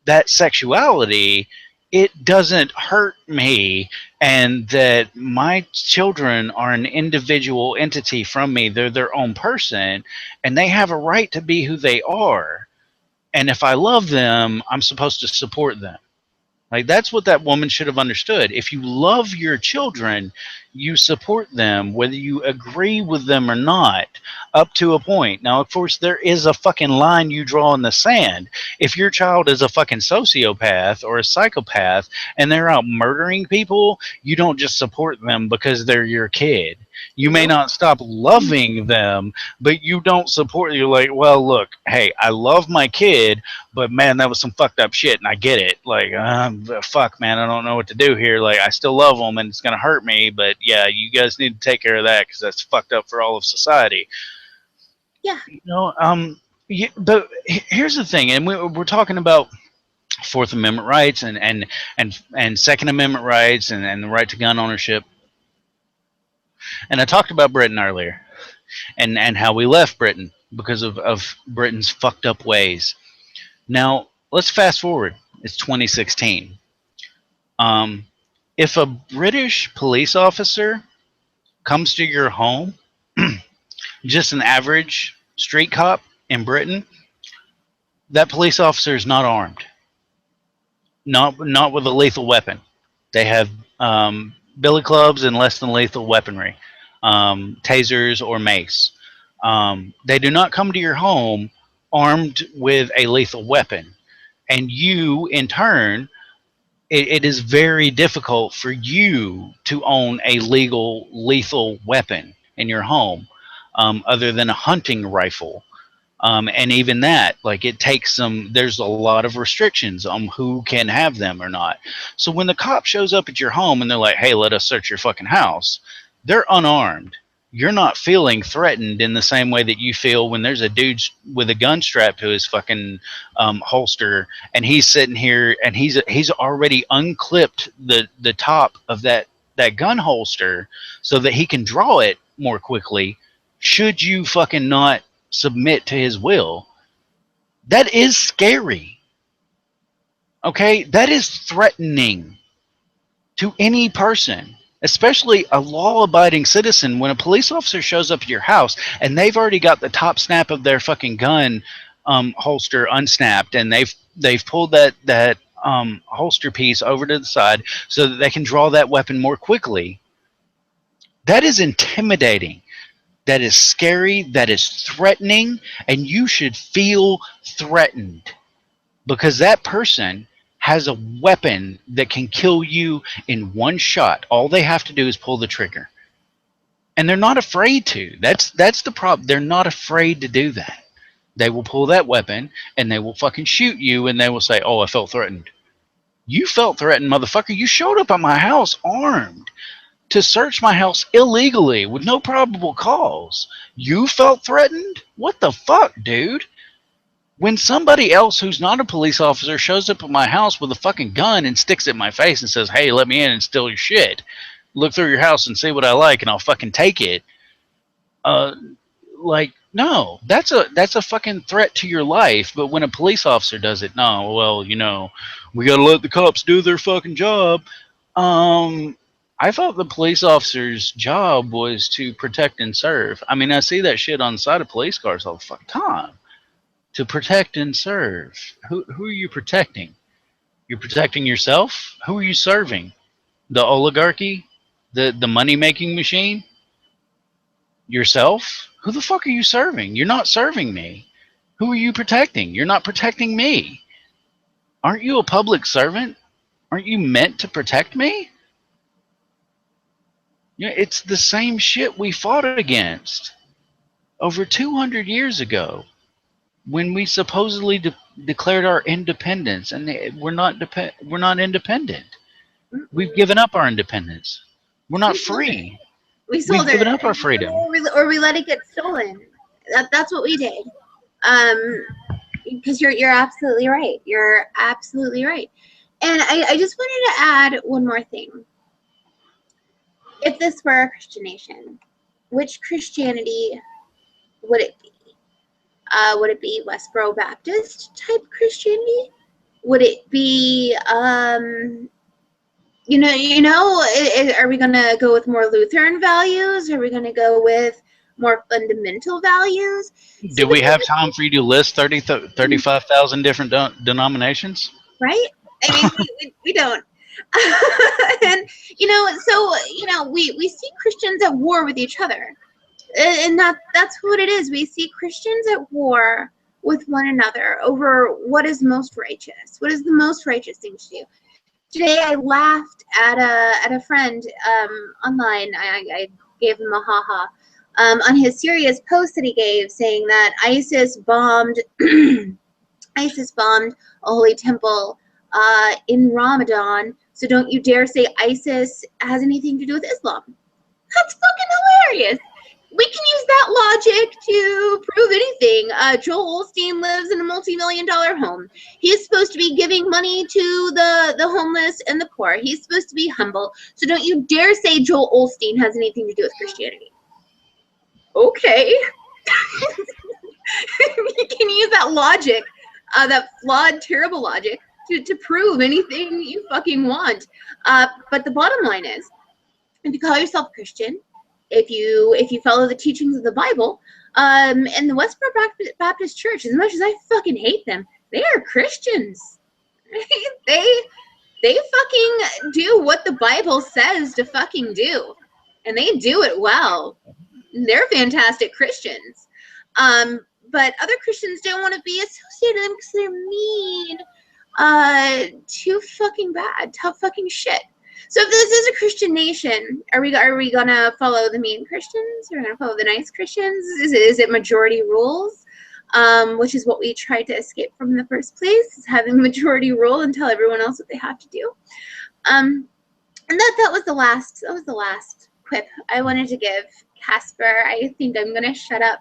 that sexuality, it doesn't hurt me, and that my children are an individual entity from me. They're their own person, and they have a right to be who they are. And if I love them, I'm supposed to support them. Like, that's what that woman should have understood. If you love your children, you support them, whether you agree with them or not, up to a point. Now, of course, there is a fucking line you draw in the sand. If your child is a fucking sociopath or a psychopath and they're out murdering people, you don't just support them because they're your kid. You may Nope. not stop loving them, but you don't support. You're like, well, look, hey, I love my kid, but man, that was some fucked up shit, and I get it. Like, fuck, man, I don't know what to do here. Like, I still love them, and it's gonna hurt me, but yeah, you guys need to take care of that because that's fucked up for all of society. Yeah. You know, yeah, but here's the thing, and we're talking about Fourth Amendment rights and Second Amendment rights and the right to gun ownership. And I talked about Britain earlier, and how we left Britain because of Britain's fucked up ways. Now, let's fast forward. It's 2016. Um, if a British police officer comes to your home, just an average street cop in Britain, that police officer is not armed, not with a lethal weapon. They have billy clubs and less than lethal weaponry, tasers or mace. They do not come to your home armed with a lethal weapon, and you, in turn, it is very difficult for you to own a legal lethal weapon in your home, other than a hunting rifle. And even that, like, it takes some, there's a lot of restrictions on who can have them or not. So when the cop shows up at your home and they're like, hey, let us search your fucking house, they're unarmed. You're not feeling threatened in the same way that you feel when there's a dude with a gun strapped to his fucking holster, and he's sitting here and he's already unclipped the top of that gun holster so that he can draw it more quickly. Should you fucking not submit to his will? That is scary. Okay? That is threatening to any person, especially a law abiding citizen. When a police officer shows up at your house and they've already got the top snap of their fucking gun holster unsnapped, and they've pulled that holster piece over to the side so that they can draw that weapon more quickly, that is intimidating. That is scary, that is threatening, and you should feel threatened because that person has a weapon that can kill you in one shot. All they have to do is pull the trigger. And they're not afraid to. That's the problem. They're not afraid to do that. They will pull that weapon and they will fucking shoot you, and they will say, "Oh, I felt threatened." You felt threatened, motherfucker. You showed up at my house armed to search my house illegally with no probable cause. You felt threatened? What the fuck, dude? When somebody else who's not a police officer shows up at my house with a fucking gun and sticks it in my face and says, hey, let me in and steal your shit, look through your house and see what I like and I'll fucking take it. Uh, like, no, that's a fucking threat to your life. But when a police officer does it, no, well, we gotta let the cops do their fucking job. Um, I thought the police officer's job was to protect and serve. I mean, I see that shit on the side of police cars all the fucking time. To protect and serve. Who are you protecting? You're protecting yourself? Who are you serving? The oligarchy? The money making machine? Yourself? Who the fuck are you serving? You're not serving me. Who are you protecting? You're not protecting me. Aren't you a public servant? Aren't you meant to protect me? Yeah, it's the same shit we fought against over 200 years ago when we supposedly declared our independence, and we're not independent. We've given up our independence. We're not We sold it. free. We We've sold given it, up our freedom. or we let it get stolen. That's what we did. Because you're absolutely right. You're absolutely right. And I just wanted to add one more thing. If this were a Christian nation, which Christianity would it be? Would it be Westboro Baptist type Christianity? Would it be, are we going to go with more Lutheran values? Are we going to go with more fundamental values? Do we have time for you to list 35,000 different denominations? Right? I mean, we don't. And, we see Christians at war with each other. And that's what it is. We see Christians at war with one another over what is most righteous. What is the most righteous thing to do? Today I laughed at a friend online. I gave him a haha on his serious post that he gave, saying that ISIS bombed ISIS bombed a holy temple in Ramadan. So don't you dare say ISIS has anything to do with Islam. That's fucking hilarious. We can use that logic to prove anything. Joel Osteen lives in a multi-million-dollar home. He's supposed to be giving money to the homeless and the poor. He's supposed to be humble. So don't you dare say Joel Osteen has anything to do with Christianity. Okay. You can use that logic, that flawed, terrible logic, to prove anything you fucking want. But the bottom line is, if you call yourself Christian, if you follow the teachings of the Bible, and the Westboro Baptist Church, as much as I fucking hate them, they are Christians. They fucking do what the Bible says to fucking do, and they do it well. They're fantastic Christians. But other Christians don't want to be associated with them because they're mean. Too fucking bad. Tough fucking shit. So if this is a Christian nation, are we gonna follow the mean Christians? Are we gonna follow the nice Christians? Is it majority rules? Which is what we tried to escape from in the first place, is having majority rule and tell everyone else what they have to do. And that was the last quip I wanted to give. Casper, I think I'm gonna shut up.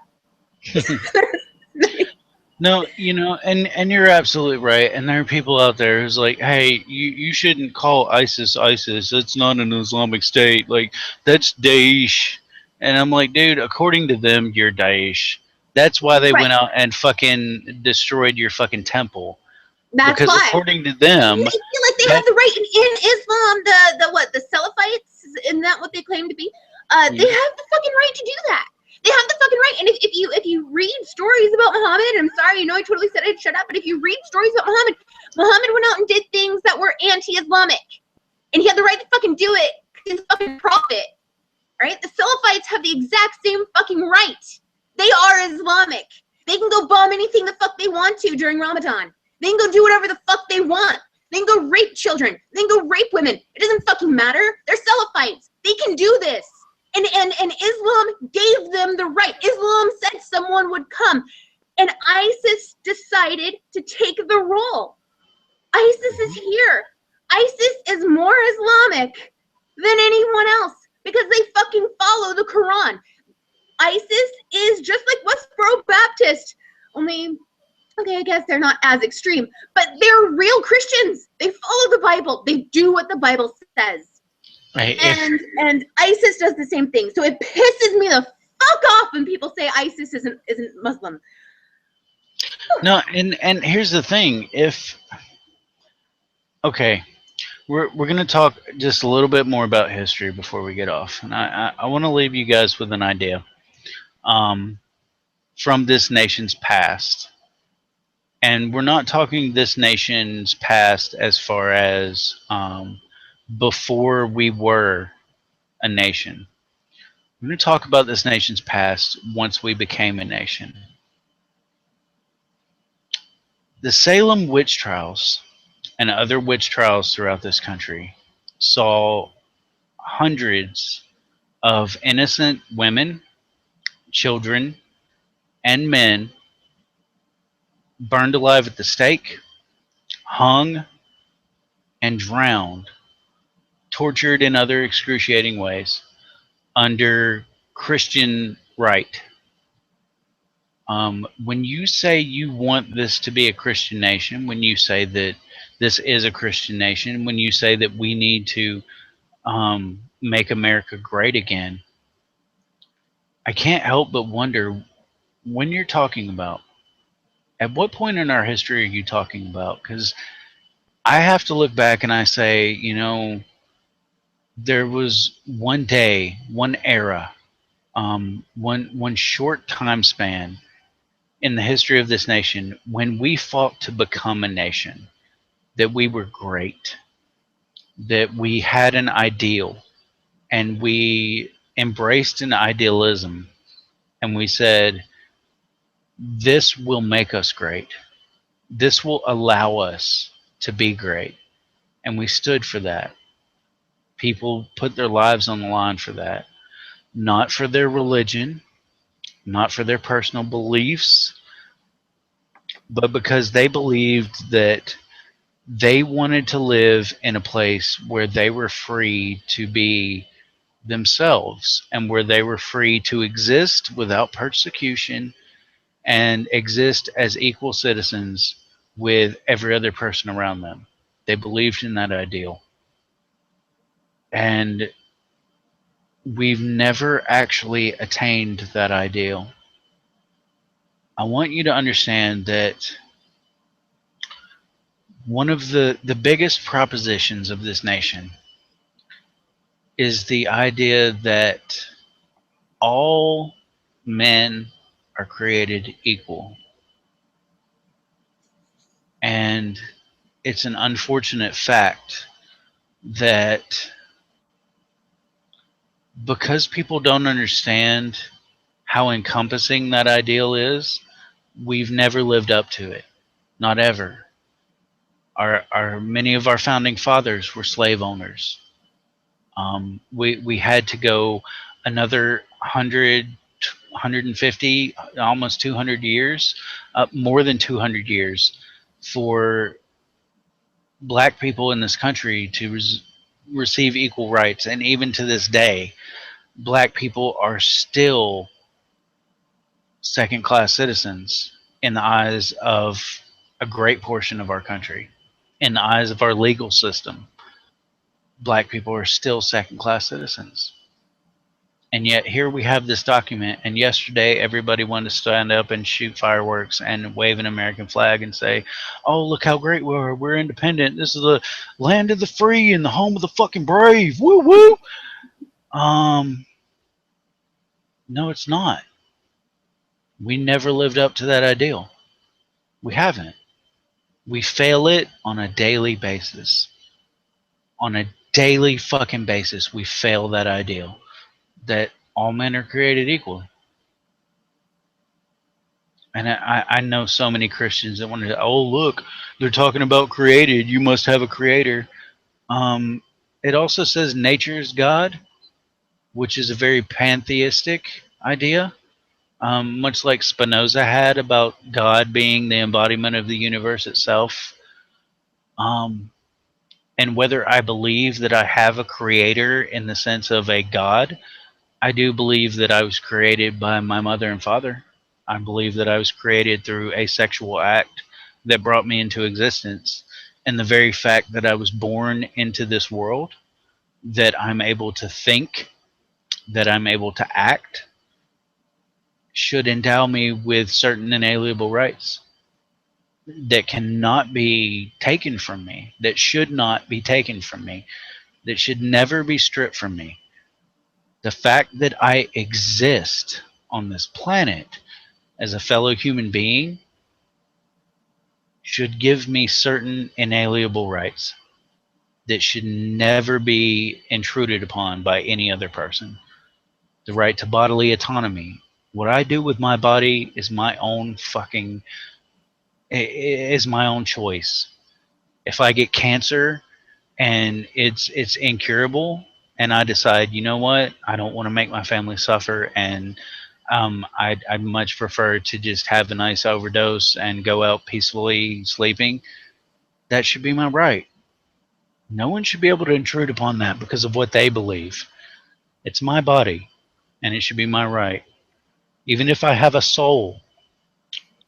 No, and you're absolutely right. And there are people out there who's like, hey, you shouldn't call ISIS ISIS. It's not an Islamic state. Like, that's Daesh. And I'm like, dude, according to them, you're Daesh. That's why they went out and fucking destroyed your fucking temple. That's because why. According to them, they feel like they have the right in Islam. The Salafites, isn't that what they claim to be? They have the fucking right to do that. They have the fucking right. And if you read stories about Muhammad, I'm sorry, I totally said I'd shut up, but if you read stories about Muhammad went out and did things that were anti-Islamic. And he had the right to fucking do it because he's a fucking prophet. Right? The Salafites have the exact same fucking right. They are Islamic. They can go bomb anything the fuck they want to during Ramadan. They can go do whatever the fuck they want. They can go rape children. They can go rape women. It doesn't fucking matter. They're Salafites. They can do this. And Islam gave them the right. Islam said someone would come. And ISIS decided to take the role. ISIS is here. ISIS is more Islamic than anyone else because they fucking follow the Quran. ISIS is just like Westboro Baptist, only, okay, I guess they're not as extreme, but they're real Christians. They follow the Bible. They do what the Bible says. Right. And ISIS does the same thing. So it pisses me the fuck off when people say ISIS isn't Muslim. No, and here's the thing. We're going to talk just a little bit more about history before we get off. And I want to leave you guys with an idea from this nation's past. And we're not talking this nation's past as far as before we were a nation. I'm going to talk about this nation's past once we became a nation. The Salem witch trials and other witch trials throughout this country saw hundreds of innocent women, children, and men burned alive at the stake, hung, and drowned, tortured in other excruciating ways under Christian rite. When you say you want this to be a Christian nation, when you say that this is a Christian nation, when you say that we need to make America great again, I can't help but wonder when you're talking about, at what point in our history are you talking about? Because I have to look back and I say, there was one day, one era, one short time span in the history of this nation when we fought to become a nation, that we were great, that we had an ideal, and we embraced an idealism, and we said, this will make us great. This will allow us to be great. And we stood for that. People put their lives on the line for that. Not for their religion, not for their personal beliefs, but because they believed that they wanted to live in a place where they were free to be themselves and where they were free to exist without persecution and exist as equal citizens with every other person around them. They believed in that ideal. And we've never actually attained that ideal. I want you to understand that one of the biggest propositions of this nation is the idea that all men are created equal. And it's an unfortunate fact that because people don't understand how encompassing that ideal is, we've never lived up to it. Not ever. Our many of our founding fathers were slave owners. We had to go another 150, almost 200 years, more than 200 years, for black people in this country to receive equal rights. And even to this day, black people are still second class citizens in the eyes of a great portion of our country, in the eyes of our legal system. Black people are still second class citizens. And yet here we have this document, and yesterday everybody wanted to stand up and shoot fireworks and wave an American flag and say, oh, look how great we are, we're independent, this is the land of the free and the home of the fucking brave, woo woo. No, it's not. We never lived up to that ideal. We haven't. We fail it on a daily basis. On a daily fucking basis, we fail that ideal that all men are created equal. And I know so many Christians that want to, oh, look, they're talking about created. You must have a creator. It also says nature is God, which is a very pantheistic idea, much like Spinoza had about God being the embodiment of the universe itself. And whether I believe that I have a creator in the sense of a God, I do believe that I was created by my mother and father. I believe that I was created through a sexual act that brought me into existence. And the very fact that I was born into this world, that I'm able to think, that I'm able to act, should endow me with certain inalienable rights that cannot be taken from me, that should not be taken from me, that should never be stripped from me. The fact that I exist on this planet as a fellow human being should give me certain inalienable rights that should never be intruded upon by any other person. The right to bodily autonomy. What I do with my body is my own fucking is my own choice. If I get cancer and it's incurable, and I decide, you know what, I don't want to make my family suffer, and I'd much prefer to just have a nice overdose and go out peacefully sleeping. That should be my right. No one should be able to intrude upon that because of what they believe. It's my body, and it should be my right. Even if I have a soul,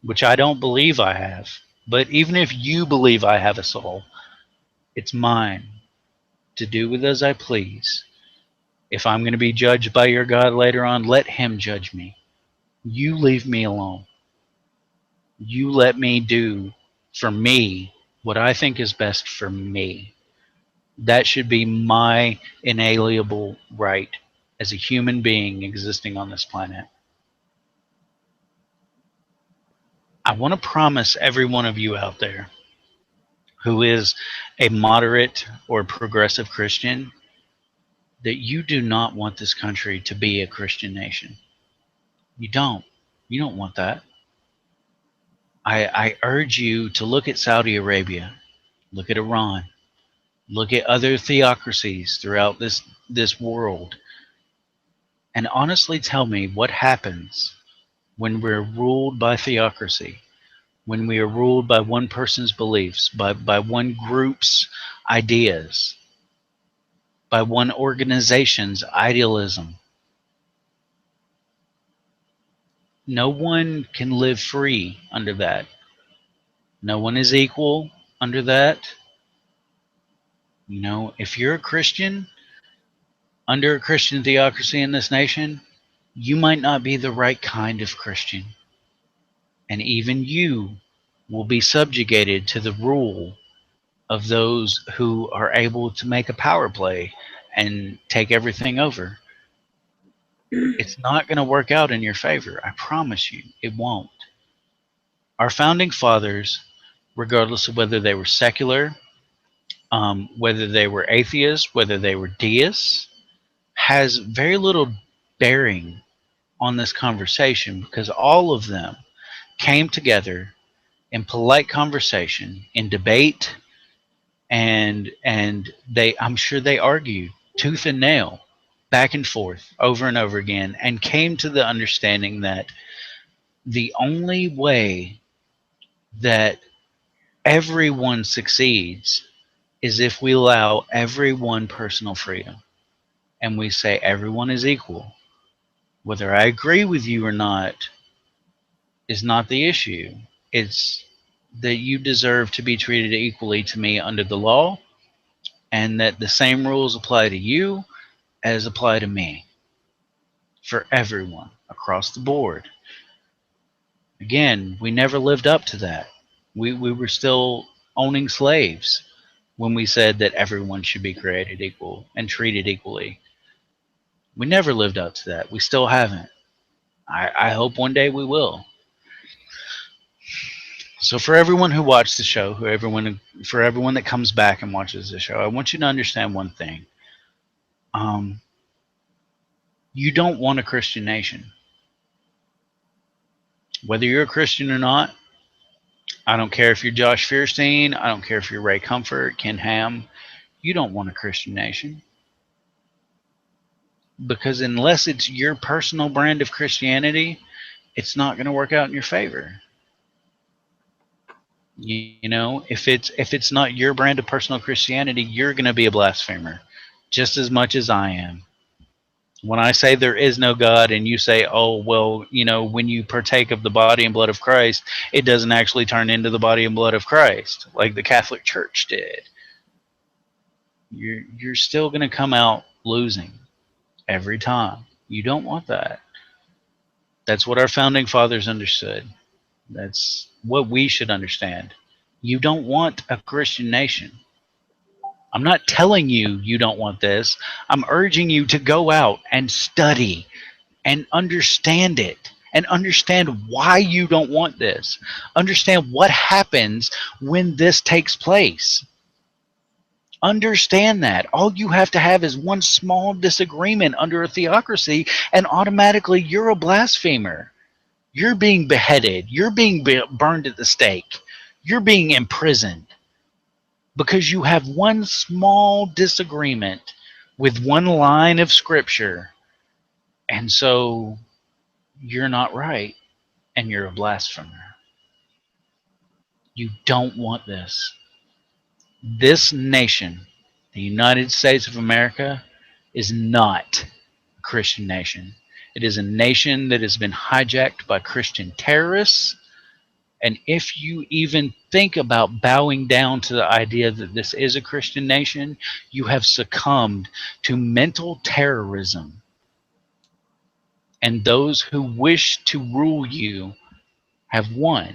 which I don't believe I have, but even if you believe I have a soul, it's mine to do with as I please. If I'm going to be judged by your God later on, let him judge me. You leave me alone. You let me do for me what I think is best for me. That should be my inalienable right as a human being existing on this planet. I want to promise every one of you out there who is a moderate or progressive Christian that you do not want this country to be a Christian nation. You don't. You don't want that. I urge you to look at Saudi Arabia, look at Iran, look at other theocracies throughout this world, and honestly tell me what happens when we're ruled by theocracy, when we are ruled by one person's beliefs, by one group's ideas, by one organization's idealism. No one can live free under that. No one is equal under that. You know, if you're a Christian under a Christian theocracy in this nation, you might not be the right kind of Christian. And even you will be subjugated to the rule of those who are able to make a power play and take everything over. It's not going to work out in your favor. I promise you, it won't. Our founding fathers, regardless of whether they were secular, whether they were atheists, whether they were deists, has very little bearing on this conversation because all of them came together in polite conversation, in debate, and they I'm sure they argued tooth and nail back and forth over and over again and came to the understanding that the only way that everyone succeeds is if we allow everyone personal freedom and we say everyone is equal. Whether I agree with you or not is not the issue. It's that you deserve to be treated equally to me under the law, and that the same rules apply to you as apply to me for everyone across the board. Again, we never lived up to that. We were still owning slaves when we said that everyone should be created equal and treated equally. We never lived up to that. We still haven't. I hope one day we will. So for everyone who watched the show, for everyone that comes back and watches the show, I want you to understand one thing. You don't want a Christian nation. Whether you're a Christian or not, I don't care if you're Josh Fierstein, I don't care if you're Ray Comfort, Ken Ham, you don't want a Christian nation. Because unless it's your personal brand of Christianity, it's not going to work out in your favor. You know, if it's not your brand of personal Christianity, you're going to be a blasphemer just as much as I am. When I say there is no God and you say, oh, well, you know, when you partake of the body and blood of Christ, it doesn't actually turn into the body and blood of Christ like the Catholic Church did. You're still going to come out losing every time. You don't want that. That's what our founding fathers understood. That's what we should understand. You don't want a Christian nation. I'm not telling you you don't want this. I'm urging you to go out and study and understand it and understand why you don't want this. Understand what happens when this takes place. Understand that. All you have to have is one small disagreement under a theocracy, and automatically you're a blasphemer. You're being beheaded. You're being burned at the stake. You're being imprisoned because you have one small disagreement with one line of scripture. And so you're not right and you're a blasphemer. You don't want this. This nation, the United States of America, is not a Christian nation. It is a nation that has been hijacked by Christian terrorists. And if you even think about bowing down to the idea that this is a Christian nation, you have succumbed to mental terrorism. And those who wish to rule you have won.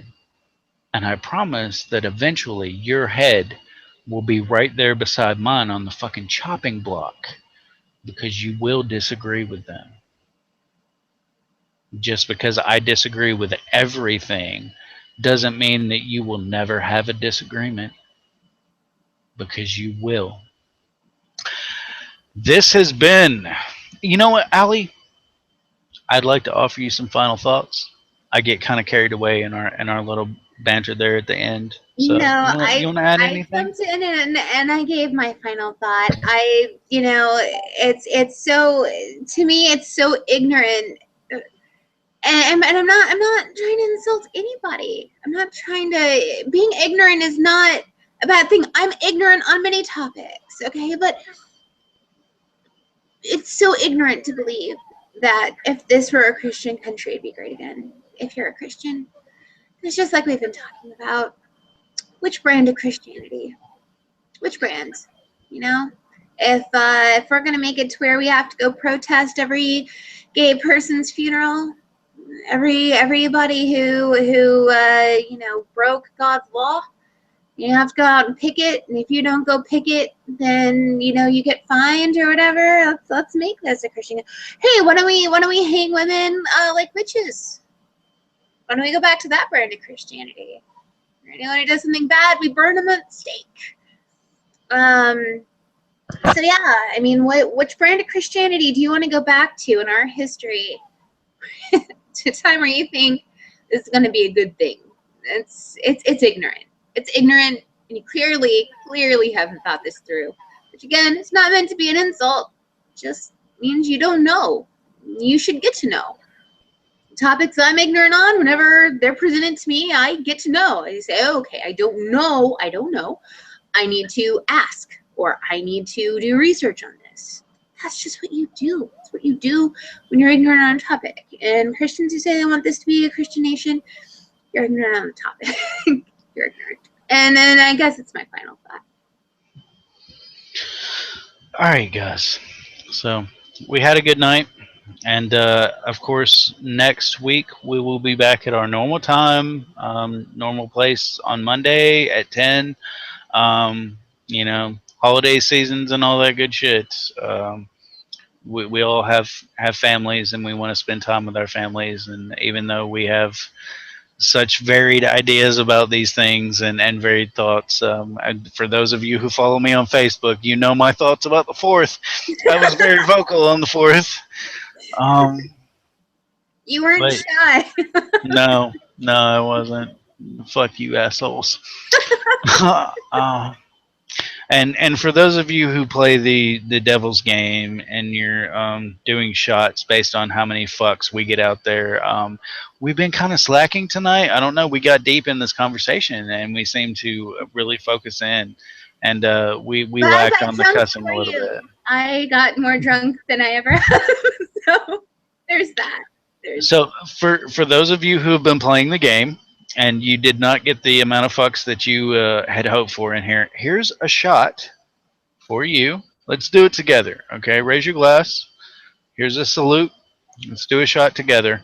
And I promise that eventually your head will be right there beside mine on the fucking chopping block because you will disagree with them. Just because I disagree with everything doesn't mean that you will never have a disagreement, because you will. This has been, you know what, Allie? I'd like to offer you some final thoughts. I get kind of carried away in our little banter there at the end. So No, you want to add I anything? jumped in and I gave my final thought. It's so, to me it's so ignorant, and I'm not trying to insult anybody. I'm not trying to. Being ignorant is not a bad thing. I'm ignorant on many topics, okay, but it's so ignorant to believe that if this were a Christian country, it'd be great again. If you're a Christian, it's just like we've been talking about. Which brand of Christianity? Which brand? You know, if we're gonna make it to where we have to go protest every gay person's funeral, everybody who broke God's law, you have to go out and picket, and if you don't go picket, then you get fined or whatever. Let's make this a Christian. Hey, why don't we hang women like witches? Why don't we go back to that brand of Christianity? Anyone who does something bad, we burn them at the stake. So yeah, I mean, which brand of Christianity do you want to go back to in our history? To a time where you think this is going to be a good thing. It's ignorant. It's ignorant, and you clearly haven't thought this through. Which again, it's not meant to be an insult. It just means you don't know. You should get to know. Topics I'm ignorant on, whenever they're presented to me, I get to know. I say, oh, okay, I don't know. I need to ask, or I need to do research on this. That's just what you do. It's what you do when you're ignorant on a topic. And Christians who say they want this to be a Christian nation, you're ignorant on the topic. You're ignorant. And then I guess it's my final thought. All right, guys. So we had a good night. And of course, next week we will be back at our normal time, normal place on Monday at 10. Holiday seasons and all that good shit. We all have families, and we want to spend time with our families. And even though we have such varied ideas about these things and varied thoughts, and for those of you who follow me on Facebook, you know my thoughts about the fourth. I was very vocal on the fourth. You weren't But shy. no, I wasn't. Fuck you, assholes. And for those of you who play the devil's game and you're doing shots based on how many fucks we get out there, we've been kind of slacking tonight. I don't know. We got deep in this conversation and we seem to really focus in, and we But I lacked got on the drunk cussing for a little you. bit. I got more drunk than I ever have. So there's that. So for those of you who have been playing the game and you did not get the amount of fucks that you had hoped for in here, here's a shot for you. Let's do it together, okay? Raise your glass. Here's a salute. Let's do a shot together.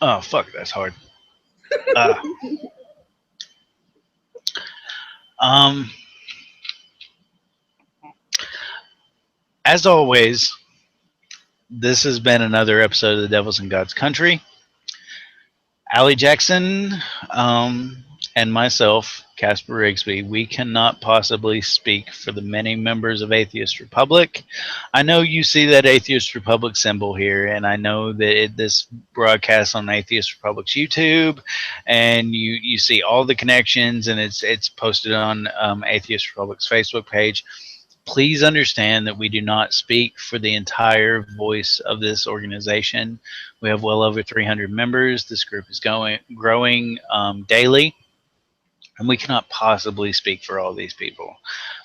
Oh, fuck, that's hard. Uh, um, as always, this has been another episode of The Devils in God's Country. Allie Jackson, and myself, Casper Rigsby, we cannot possibly speak for the many members of Atheist Republic. I know you see that Atheist Republic symbol here, and I know that this broadcasts on Atheist Republic's YouTube, and you see all the connections, and it's posted on Atheist Republic's Facebook page. Please understand that we do not speak for the entire voice of this organization. We have well over 300 members. This group is growing daily, and we cannot possibly speak for all these people.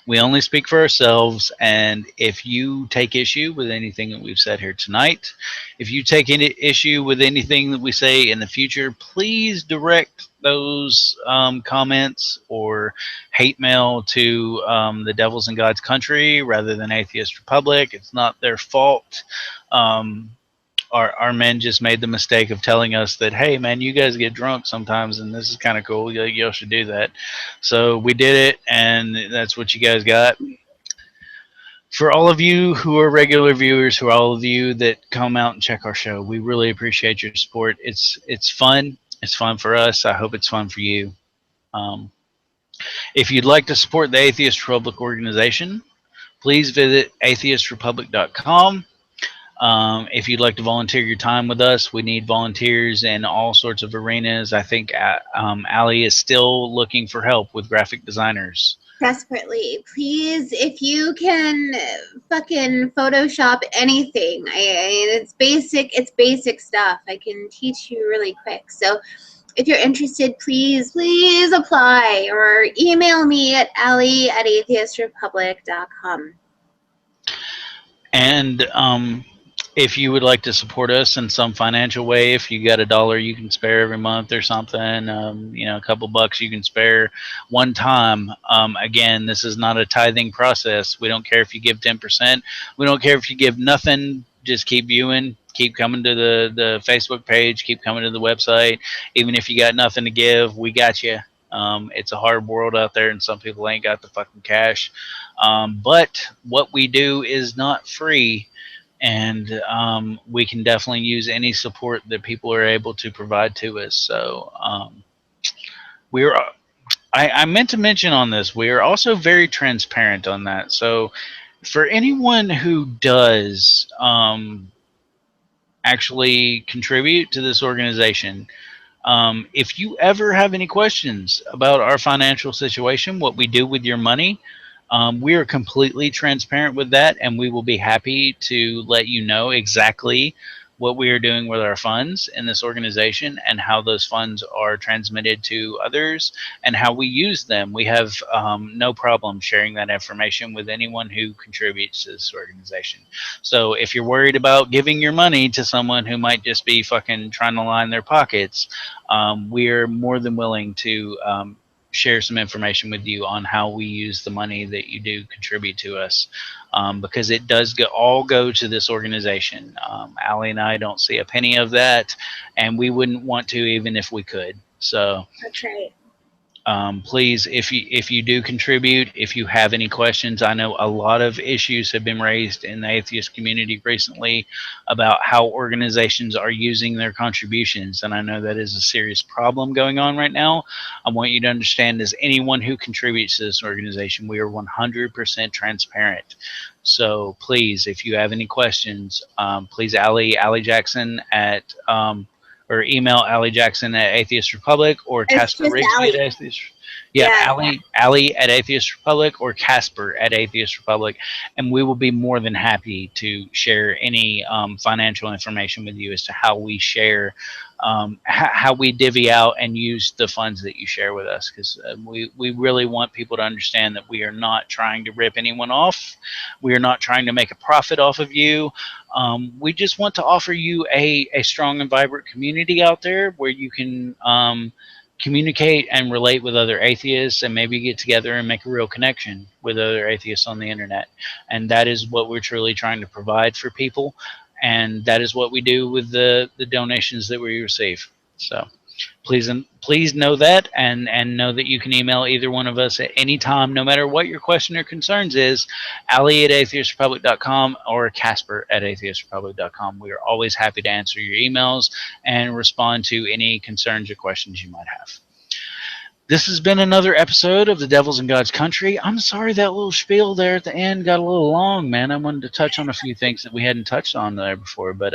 We only speak for ourselves, and if you take issue with anything that we've said here tonight, if you take any issue with anything that we say in the future, please direct those comments or hate mail to the Devils in God's Country rather than Atheist Republic. It's not their fault. Our men just made the mistake of telling us that, hey man, you guys get drunk sometimes and this is kind of cool, y'all should do that. So we did it, and that's what you guys got. For all of you who are regular viewers, who are all of you that come out and check our show, we really appreciate your support. It's fun. It's fun for us. I hope it's fun for you. um, if you'd like to support the Atheist Republic organization, please visit atheistrepublic.com. If you'd like to volunteer your time with us, we need volunteers in all sorts of arenas. I think Allie is still looking for help with graphic designers. Desperately, please, if you can fucking Photoshop anything. It's basic stuff. I can teach you really quick. So if you're interested, please apply or email me at allie@atheistrepublic.com. And if you would like to support us in some financial way, if you got $1 you can spare every month or something, a couple bucks you can spare one time. Again, this is not a tithing process. We don't care if you give 10%. We don't care if you give nothing. Just keep viewing. Keep coming to the Facebook page. Keep coming to the website. Even if you got nothing to give, we got you. It's a hard world out there, and some people ain't got the fucking cash. But what we do is not free, and we can definitely use any support that people are able to provide to us. So we're. I meant to mention on this, we are also very transparent on that. So for anyone who does actually contribute to this organization, if you ever have any questions about our financial situation, what we do with your money, we are completely transparent with that, and we will be happy to let you know exactly what we are doing with our funds in this organization and how those funds are transmitted to others and how we use them. We have no problem sharing that information with anyone who contributes to this organization. So if you're worried about giving your money to someone who might just be fucking trying to line their pockets, we're more than willing to share some information with you on how we use the money that you do contribute to us, because it does all go to this organization. Allie and I don't see a penny of that, and we wouldn't want to even if we could. So That's right. please, if you do contribute, if you have any questions, I know a lot of issues have been raised in the atheist community recently about how organizations are using their contributions, and I know that is a serious problem going on right now. I want you to understand, as anyone who contributes to this organization, we are 100% transparent. So please, if you have any questions, please Allie Jackson at or email Allie Jackson at Atheist Republic, or It's Casper just Rigsby at Allie. Atheist. Yeah, Yeah. Allie at Atheist Republic, or Casper at Atheist Republic, and we will be more than happy to share any financial information with you as to how we share, how we divvy out and use the funds that you share with us, because we really want people to understand that we are not trying to rip anyone off. We are not trying to make a profit off of you. We just want to offer you a strong and vibrant community out there where you can communicate and relate with other atheists, and maybe get together and make a real connection with other atheists on the internet. And that is what we're truly trying to provide for people. And that is what we do with the donations that we receive. So Please know that, and know that you can email either one of us at any time, no matter what your question or concerns is. Allie at atheistrepublic.com or Casper at atheistrepublic.com. We are always happy to answer your emails and respond to any concerns or questions you might have. This has been another episode of The Devils in God's Country. I'm sorry that little spiel there at the end got a little long, man. I wanted to touch on a few things that we hadn't touched on there before, but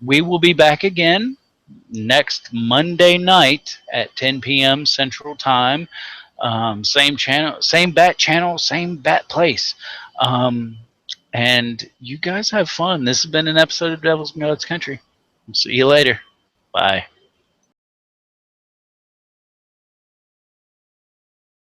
we will be back again next Monday night at 10 p.m. Central Time. Same channel, same bat channel, same bat place. And you guys have fun. This has been an episode of Devils in God's Country. See you later. Bye.